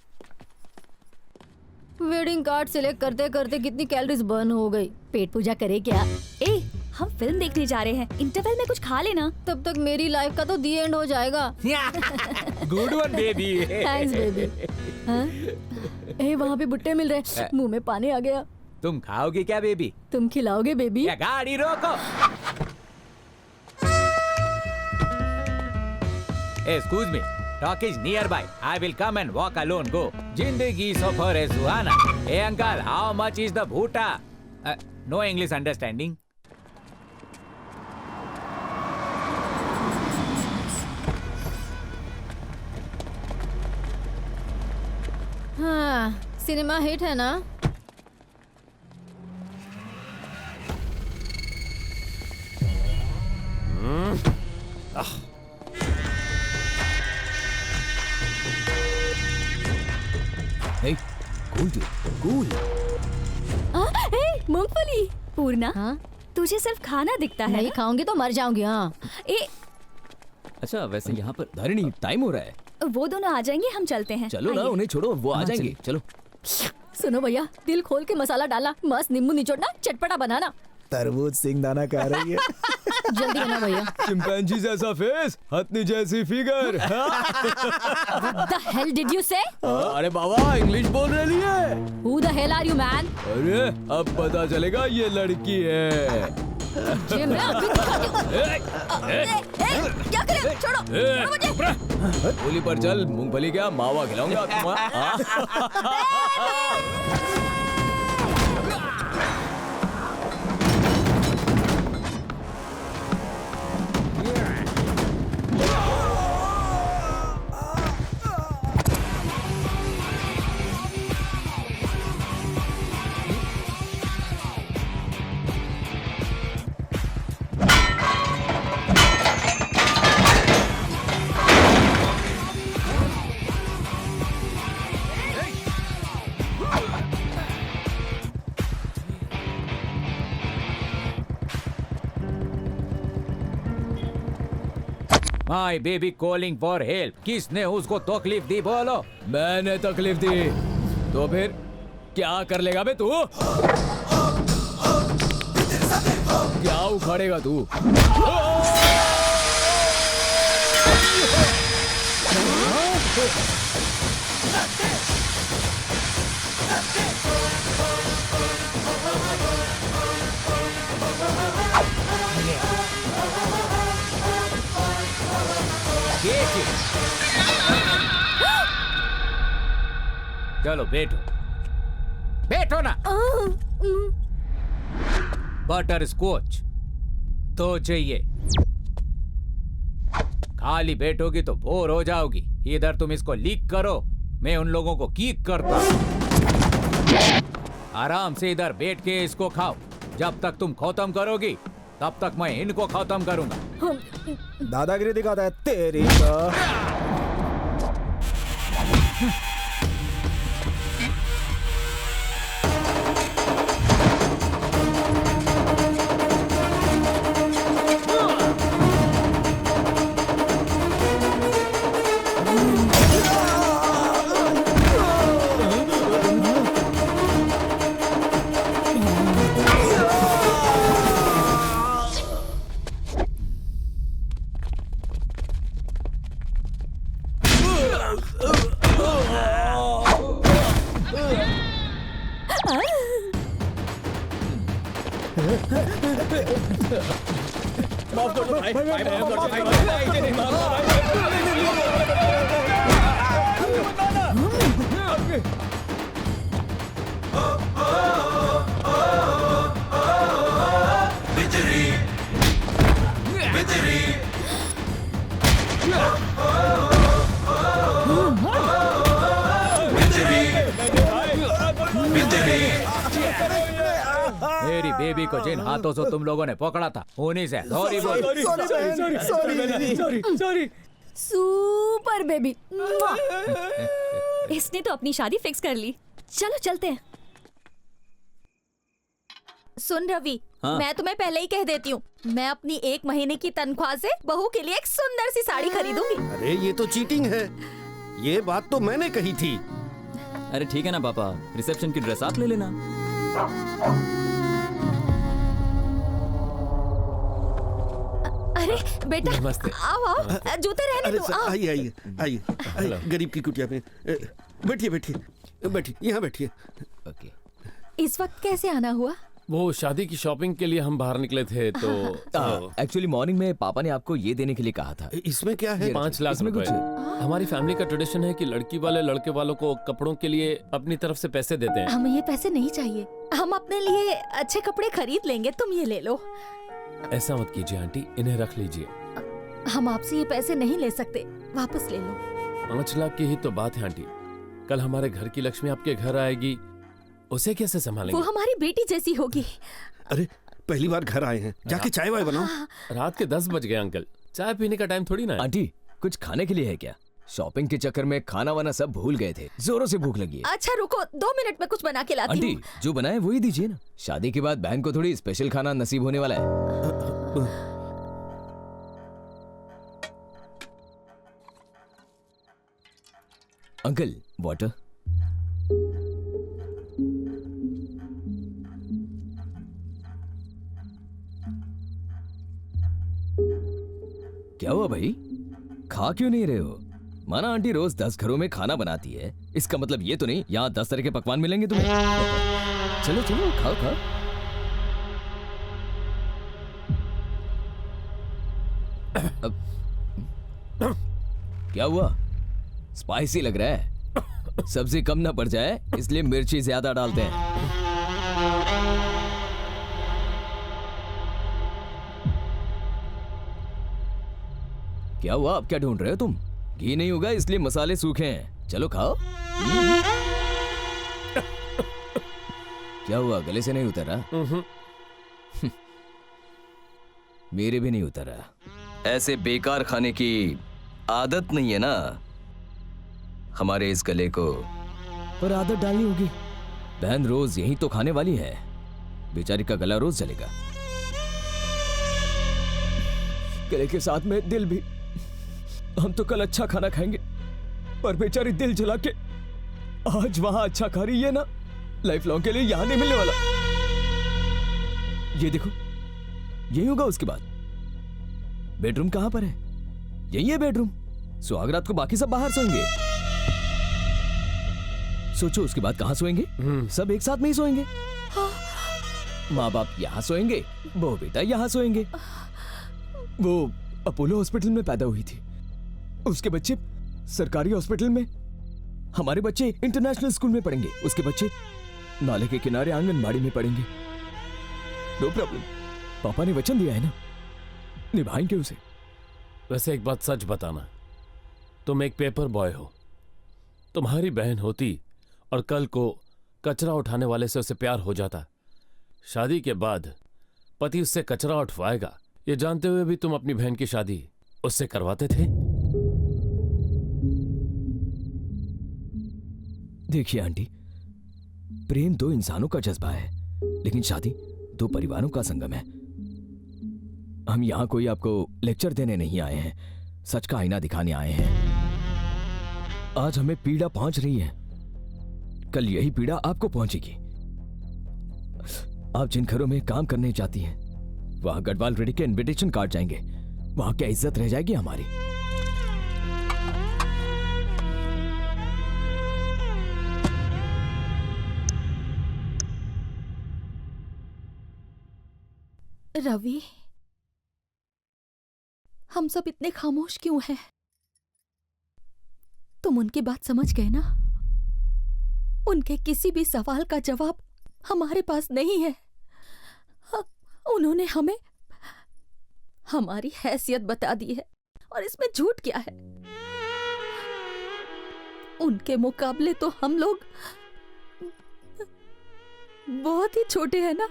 वेडिंग कार्ड सिलेक्ट करते करते कितनी कैलोरीज बर्न हो गई। पेट पूजा करे क्या? ए, हम फिल्म देखने जा रहे हैं, इंटरवल में कुछ खा लेना। तब तक मेरी लाइफ का तो दी एंड हो जाएगा। Good one baby. Thanks baby. हाँ? ए, वहाँ पे भुट्टे मिल रहे, मुंह में पानी आ गया। तुम खाओगी क्या बेबी? तुम खिलाओगे बेबी? या गाड़ी रोको। Excuse me, talk is nearby. I will come and walk alone. Go. Jindagi safar hai suhana. Hey uncle, how much is the bhuta? No English understanding. हाँ, सिनेमा हिट है ना? Hey, cool dude, cool. मूंगफली। पूर्णा, हाँ? तुझे सिर्फ खाना दिखता है। नहीं खाऊंगी तो मर जाऊंगी। हाँ। अच्छा वैसे यहाँ पर धारणी टाइम हो रहा है। वो दोनों आ जाएंगे, हम चलते हैं। चलो ना, उन्हें छोड़ो, वो आ जाएंगे। चलो। सुनो भैया, दिल खोल के मसाला डालना, मस्त नींबू निचोड़ना, चटपटा बनाना। तरबूज सिंगदाना खा रही है। जल्दी बना भैया। चिंपैंजी जैसा फेस, हथनी जैसी figure. What the hell did you say? अरे बाबा इंग्लिश बोल रही है। Who the hell are you man? अरे अब पता चलेगा ये लड़की है। ये मैं अभी दिखाती हूँ। क्या करे? छोड़ो, छोड़ो मुझे। होली पर चल, मूंगफली क्या मावा खिलाऊंगा। My baby calling for help. किसने उसको तकलीफ दी बोलो? मैंने तकलीफ दी तो फिर क्या कर लेगा बे तू? क्या उखाड़ेगा तू? चलो बैठो, बैठो ना। बटर स्कॉच तो चाहिए। खाली बैठोगी तो बोर हो जाओगी। इधर तुम इसको लीक करो, मैं उन लोगों को कीक करता। आराम से इधर बैठ के इसको खाओ। जब तक तुम खत्म करोगी तब तक मैं इनको खत्म करूंगा। दादागिरी दिखाता है तेरी तो। मेरी बेबी को जिन हाथों से तुम लोगों ने पकड़ा था उन्हीं से सॉरी बोलो। Sorry super baby. इसने तो अपनी शादी फिक्स कर ली। चलो चलते हैं। सुन रवि, हाँ? मैं तुम्हें पहले ही कह देती हूँ, मैं अपनी 1 महीने की तनख्वाह से बहू के लिए एक सुंदर सी साड़ी खरीदूंगी। अरे ये तो चीटिंग है, ये बात तो मैंने कही थी। अरे ठीक है ना पापा, रिसेप्शन की ड्रेस आप ले लेना। अरे बेटा, नमस्ते। आओ आओ, जूते रहने अरे दो। सर, आओ। आइए आइए आइए आइए, गरीब की कुटिया में बैठिए बैठिए बैठिए, यहाँ बैठिए। इस वक्त कैसे आना हुआ? वो शादी की शॉपिंग के लिए हम बाहर निकले थे तो एक्चुअली मॉर्निंग में पापा ने आपको ये देने के लिए कहा था। इसमें क्या है? 5 लाख इसमें रुपए। हमारी फैमिली का ट्रेडिशन है कि लड़की वाले लड़के वालों को कपड़ों के लिए अपनी तरफ से पैसे देते हैं। हमें ये पैसे नहीं चाहिए, हम अपने लिए अच्छे कपड़े खरीद लेंगे, तुम ये ले लो। ऐसा मत कीजिए आंटी, इन्हें रख लीजिए। हम आपसे ये पैसे नहीं ले सकते, वापस ले लो। 5 लाख की ही तो बात है आंटी। कल हमारे घर की लक्ष्मी आपके घर आएगी, उसे कैसे वो संभालेंगे? हमारी बेटी जैसी होगी। अरे पहली बार घर आए हैं, जाके चाय वाय बनाओ। रात के 10 बज गए अंकल, चाय पीने का टाइम थोड़ी ना है। आंटी कुछ खाने के लिए है क्या? शॉपिंग के चक्कर में खाना वाना सब भूल गए थे, जोरों से भूख लगी है। अच्छा रुको, 2 मिनट में कुछ बना के लाती आंटी हूँ। जो बनाए वही दीजिए ना, शादी के बाद बहन को थोड़ी स्पेशल खाना नसीब होने वाला है। Uncle water. क्या हुआ भाई, खा क्यों नहीं रहे हो? माना आंटी रोज 10 घरों में खाना बनाती है, इसका मतलब ये तो नहीं यहाँ 10 तरह के पकवान मिलेंगे तुम्हें। चलो चलो खाओ खाओ। क्या हुआ, स्पाइसी लग रहा है? सब्जी कम ना पड़ जाए इसलिए मिर्ची ज्यादा डालते हैं। क्या हुआ, अब क्या ढूंढ रहे हो तुम? घी नहीं होगा इसलिए मसाले सूखे हैं, चलो खाओ। क्या हुआ, गले से नहीं उतरा? मेरे भी नहीं उतरा। ऐसे बेकार खाने की आदत नहीं है ना हमारे इस गले को, पर आदत डालनी होगी। बहन रोज यही तो खाने वाली है, बेचारी का गला रोज जलेगा। गले के साथ में दिल भी। हम तो कल अच्छा खाना खाएंगे, पर बेचारी दिल जला के आज वहां अच्छा खा रही है ना, लाइफ लॉन्ग के लिए यहां नहीं मिलने वाला। ये देखो, यही होगा उसके बाद। बेडरूम कहां पर है? यही है बेडरूम। सुहागरात को बाकी सब बाहर सोएंगे। सोचो उसके बाद कहां सोएंगे? सब एक साथ में ही सोएंगे। माँ बाप यहां सोएंगे, बहू बेटा यहां सोएंगे। वो अपोलो हॉस्पिटल में पैदा हुई थी, उसके बच्चे सरकारी हॉस्पिटल में, हमारे बच्चे इंटरनेशनल स्कूल में पढ़ेंगे, उसके बच्चे नाले के किनारे आंगनबाड़ी में पढ़ेंगे। नो प्रॉब्लम, पापा ने वचन दिया है ना, निभाएंगे उसे। वैसे एक बात सच बताना, तुम एक पेपर बॉय हो। तुम्हारी बहन होती और कल को कचरा उठाने वाले से उसे प्यार हो जाता, शादी के बाद पति उससे कचरा उठवाएगा, ये जानते हुए भी तुम अपनी बहन की शादी उससे करवाते थे। देखिए आंटी, प्रेम 2 इंसानों का जज्बा है, लेकिन शादी 2 परिवारों का संगम है। हम यहां कोई आपको लेक्चर देने नहीं आए हैं, सच का आईना दिखाने आए हैं। आज हमें पीड़ा पहुंच रही है, कल यही पीड़ा आपको पहुंचेगी। आप जिन घरों में काम करने जाती हैं, वहां गढ़वाल रेड्डी के इनविटेशन कार्ड जाएंगे, वहां क्या इज्जत रह जाएगी हमारी? रवि, हम सब इतने खामोश क्यों हैं? तुम उनकी बात समझ गए ना? उनके किसी भी सवाल का जवाब हमारे पास नहीं है। उन्होंने हमें हमारी हैसियत बता दी है, और इसमें झूठ क्या है? उनके मुकाबले तो हम लोग बहुत ही छोटे हैं ना।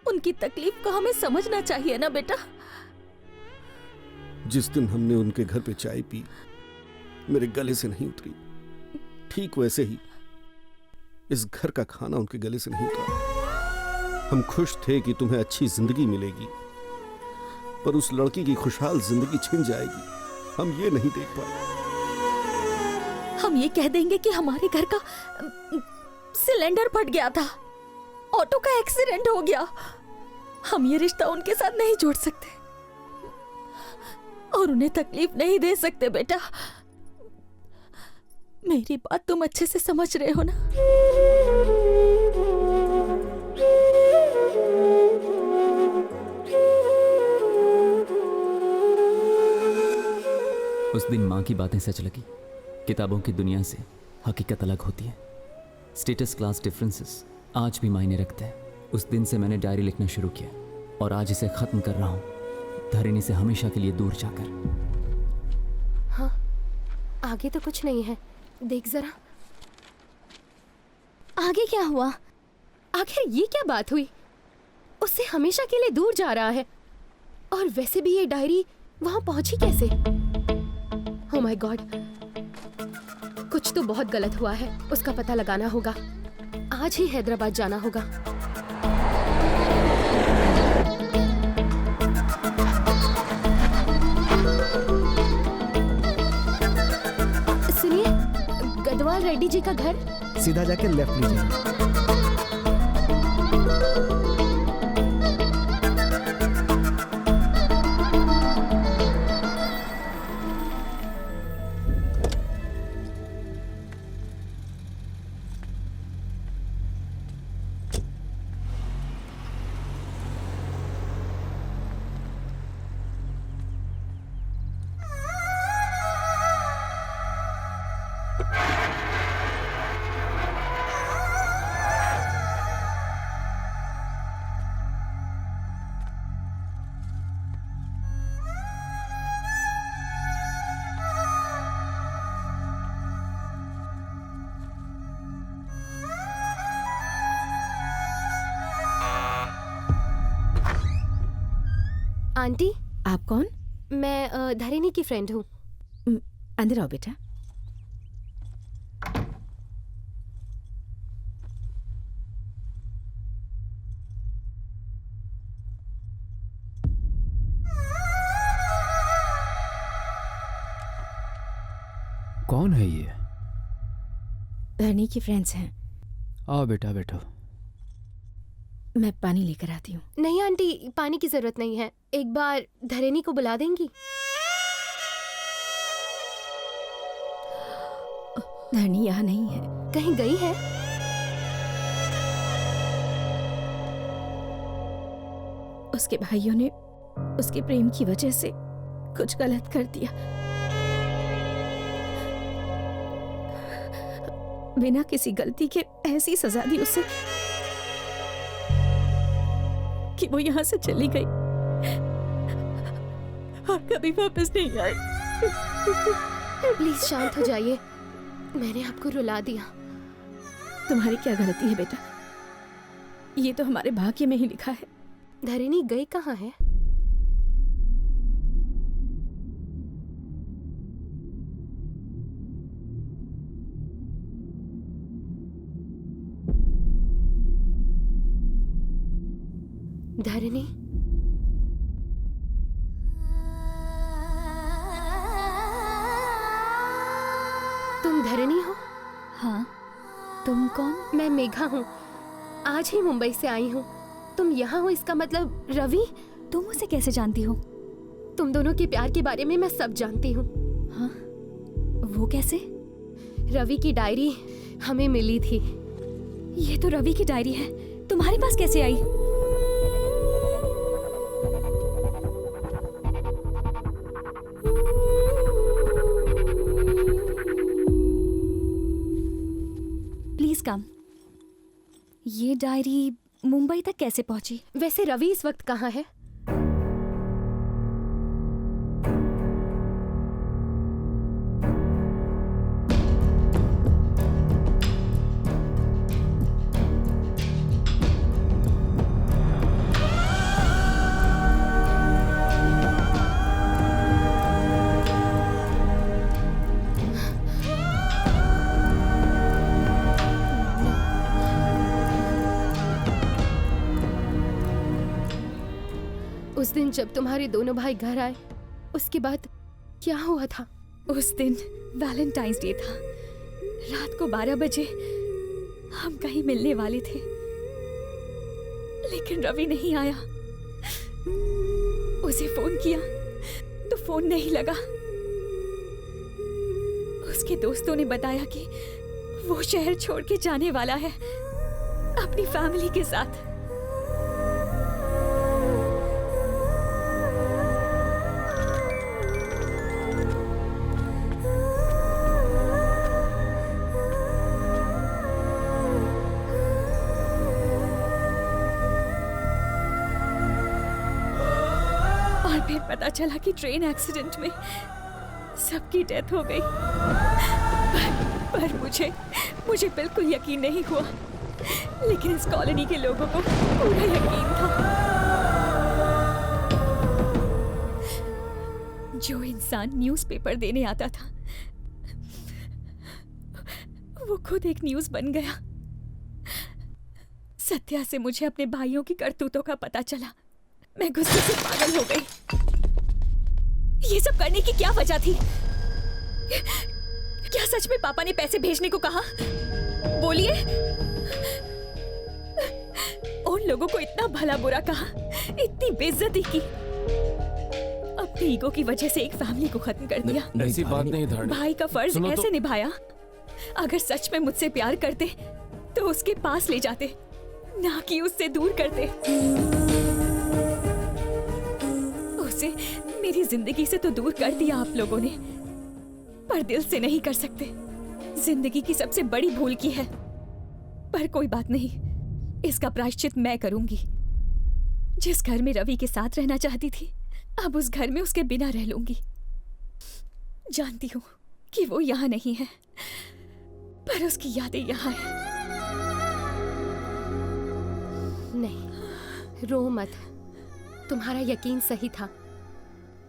उनकी तकलीफ को हमें समझना चाहिए ना बेटा। जिस दिन हमने उनके घर पे चाय पी, मेरे गले से नहीं उतरी, ठीक वैसे ही इस घर का खाना उनके गले से नहीं उतरा। हम खुश थे कि तुम्हें अच्छी जिंदगी मिलेगी, पर उस लड़की की खुशहाल जिंदगी छिन जाएगी, हम ये नहीं देख पाए। हम ये कह देंगे कि हमारे घर का सिलेंडर फट गया था, ऑटो का एक्सीडेंट हो गया। हम ये रिश्ता उनके साथ नहीं जोड़ सकते और उन्हें तकलीफ नहीं दे सकते। बेटा, मेरी बात तुम अच्छे से समझ रहे हो ना? उस दिन माँ की बातें सच लगी। किताबों की दुनिया से हकीकत अलग होती है। स्टेटस क्लास डिफरेंसेस आज भी मायने रखते हैं। उस दिन से मैंने डायरी लिखना शुरू किया और आज इसे खत्म कर रहा हूँ, धरणि से हमेशा के लिए दूर जाकर। हाँ, आगे तो कुछ नहीं है, देख जरा। आगे क्या हुआ? आखिर ये क्या बात हुई? उससे हमेशा के लिए दूर जा रहा है, और वैसे भी ये डायरी वहां पहुंची कैसे? ओह माय गॉड, कुछ तो बहुत गलत हुआ है। उसका पता लगाना होगा। आज ही हैदराबाद जाना होगा। सुनिए, गदवाल रेड्डी जी का घर सीधा जाके लेफ्ट लीजिए। आंटी, आप कौन? मैं धरणि की फ्रेंड हूँ। अंदर आओ बेटा। कौन है ये? धरनी की फ्रेंड्स हैं। आओ बेटा, बैठो। मैं पानी लेकर आती हूँ। नहीं आंटी, पानी की जरूरत नहीं है। एक बार धरणि को बुला देंगी? धरनी यहाँ नहीं है। कहीं गई है? उसके भाइयों ने उसके प्रेम की वजह से कुछ गलत कर दिया। बिना किसी गलती के ऐसी सजा दी उसे कि वो यहाँ से चली गई और कभी वापस नहीं आई। प्लीज शांत हो जाइए, मैंने आपको रुला दिया। तुम्हारी क्या गलती है बेटा? ये तो हमारे भाग्य में ही लिखा है। धरणि गई कहाँ है? धरणि, तुम धरणि हो? हाँ, तुम कौन? मैं मेघा हूँ, आज ही मुंबई से आई हूँ। तुम यहाँ हो इसका मतलब रवि? तुम उसे कैसे जानती हो? तुम दोनों के प्यार के बारे में मैं सब जानती हूँ। हाँ? वो कैसे? रवि की डायरी हमें मिली थी। ये तो रवि की डायरी है, तुम्हारे पास कैसे आई? Please come. ये डायरी मुंबई तक कैसे पहुंची? वैसे रवि इस वक्त कहाँ है? दिन जब तुम्हारे दोनों भाई घर आए, उसके बाद क्या हुआ था? उस दिन वैलेंटाइंस डे था। रात को 12 बजे हम कहीं मिलने वाले थे, लेकिन रवि नहीं आया। उसे फोन किया तो फोन नहीं लगा। उसके दोस्तों ने बताया कि वो शहर छोड़ के जाने वाला है अपनी फैमिली के साथ। और फिर पता चला कि ट्रेन एक्सीडेंट में सबकी डेथ हो गई। पर मुझे बिल्कुल यकीन नहीं हुआ, लेकिन इस कॉलोनी के लोगों को पूरा यकीन था। जो इंसान न्यूज़पेपर देने आता था, वो खुद एक न्यूज़ बन गया। सत्या से मुझे अपने भाइयों की करतूतों का पता चला। मैं गुस्से से पागल हो गई। ये सब करने की क्या वजह थी? क्या सच में पापा ने पैसे भेजने को कहा? बोलिए। उन लोगों को इतना भला बुरा कहा, इतनी बेइज्जती की, अपनी ईगो की वजह से एक फैमिली को खत्म कर दिया। ऐसी बात नहीं धरनी। भाई का फर्ज ऐसे निभाया। अगर सच में मुझसे प्यार करते तो उसके पास ले जाते, ना कि उससे दूर करते। उसे मेरी जिंदगी से तो दूर कर दिया आप लोगों ने, पर दिल से नहीं कर सकते। जिंदगी की सबसे बड़ी भूल की है। पर कोई बात नहीं, इसका प्रायश्चित मैं करूंगी। जिस घर में रवि के साथ रहना चाहती थी, अब उस घर में उसके बिना रह लूंगी। जानती हूँ कि वो यहाँ नहीं है, पर उसकी यादें यहाँ हैं। नहीं, रो मत। तुम्हारा यकीन सही था।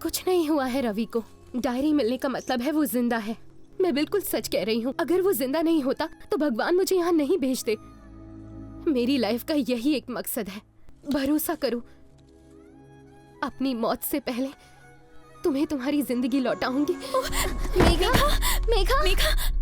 कुछ नहीं हुआ है रवि को। डायरी मिलने का मतलब है वो जिंदा है। मैं बिल्कुल सच कह रही हूँ। अगर वो जिंदा नहीं होता तो भगवान मुझे यहाँ नहीं भेजते। मेरी लाइफ का यही एक मकसद है। भरोसा करो, अपनी मौत से पहले तुम्हें तुम्हारी जिंदगी लौटाऊंगी। Megha, Megha, Megha.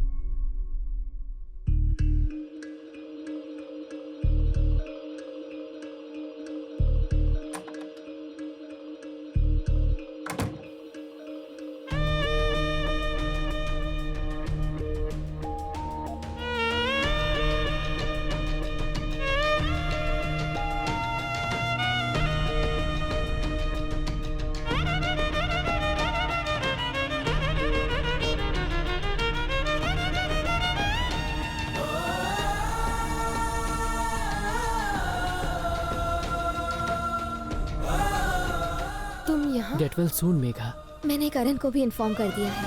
Get well soon, Megha. मैंने करण को भी इन्फॉर्म कर दिया है।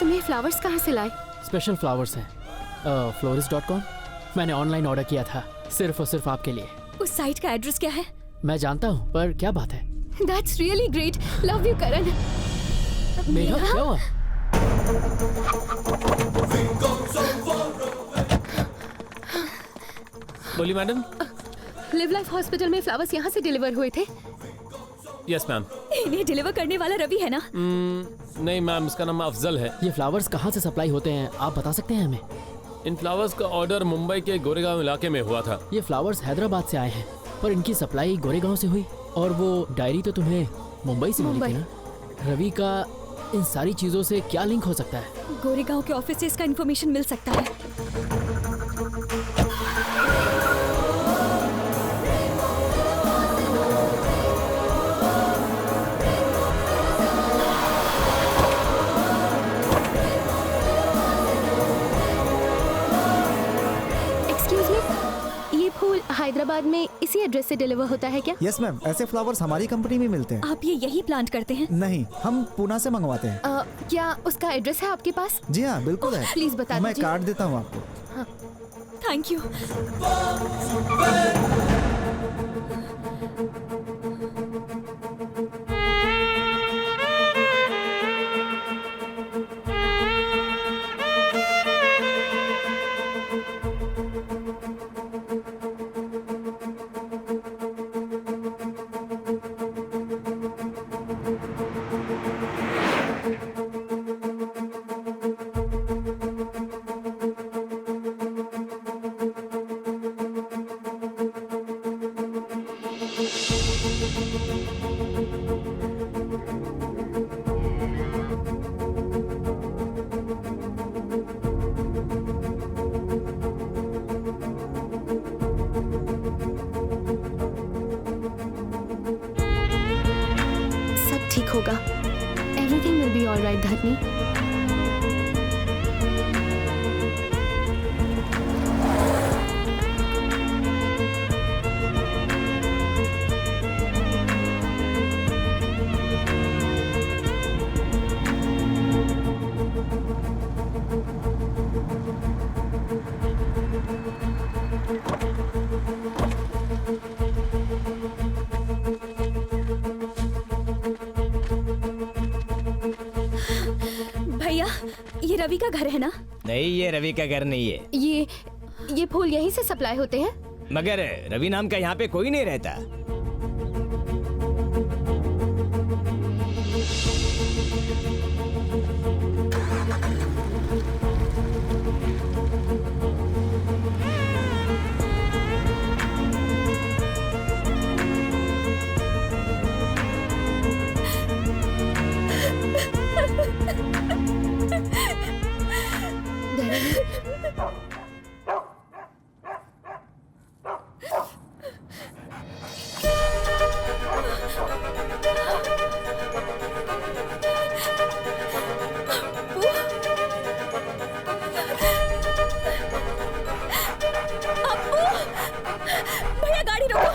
तुम्हें फ्लावर्स कहाँ से लाए? स्पेशल फ्लावर्स हैं, florist.com। मैंने ऑनलाइन ऑर्डर किया था, सिर्फ और सिर्फ आपके लिए। उस साइट का एड्रेस क्या है? मैं जानता हूँ, पर क्या बात है? That's really great. Love you, करण। मेघा, क्या हुआ? बोली मैडम। लिव लाइफ हॉस्पिटल में फ्लावर्स यहाँ से डिलीवर हुए थे। Yes ma'am. इन्हें डिलीवर करने वाला रवि है ना? नहीं मैम, इसका नाम अफजल है। ये फ्लावर्स कहाँ से सप्लाई होते हैं, आप बता सकते हैं हमें? इन फ्लावर्स का ऑर्डर मुंबई के गोरेगांव इलाके में हुआ था। ये फ्लावर्स हैदराबाद से आए हैं, पर इनकी सप्लाई गोरेगांव से हुई। और वो डायरी तो तुम्हें मुंबई से मिली थी ना? रवि का इन सारी चीजों से क्या लिंक हो सकता है? गोरेगांव के ऑफिस से इसका इन्फॉर्मेशन मिल सकता है। हैदराबाद में इसी एड्रेस से डिलीवर होता है क्या? यस मैम, ऐसे फ्लावर्स हमारी कंपनी में मिलते हैं। आप ये यही प्लांट करते हैं? नहीं, हम पुणे से मंगवाते हैं। क्या उसका एड्रेस है आपके पास? जी हाँ, बिल्कुल है। प्लीज बता दीजिए। मैं कार्ड देता हूँ आपको। हाँ। Thank you. सब ठीक होगा। एवरीथिंग विल बी ऑलराइट धरनी। भैया, ये रवि का घर है ना? नहीं, ये रवि का घर नहीं है। ये फूल यहीं से सप्लाई होते हैं? मगर रवि नाम का यहाँ पे कोई नहीं रहता। भैया गाड़ी रोको।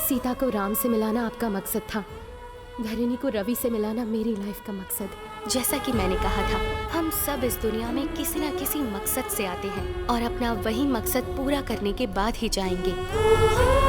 सीता को राम से मिलाना आपका मकसद था, धरणी को रवि से मिलाना मेरी लाइफ का मकसद। जैसा कि मैंने कहा था, हम सब इस दुनिया में किसी न किसी मकसद से आते हैं और अपना वही मकसद पूरा करने के बाद ही जाएंगे।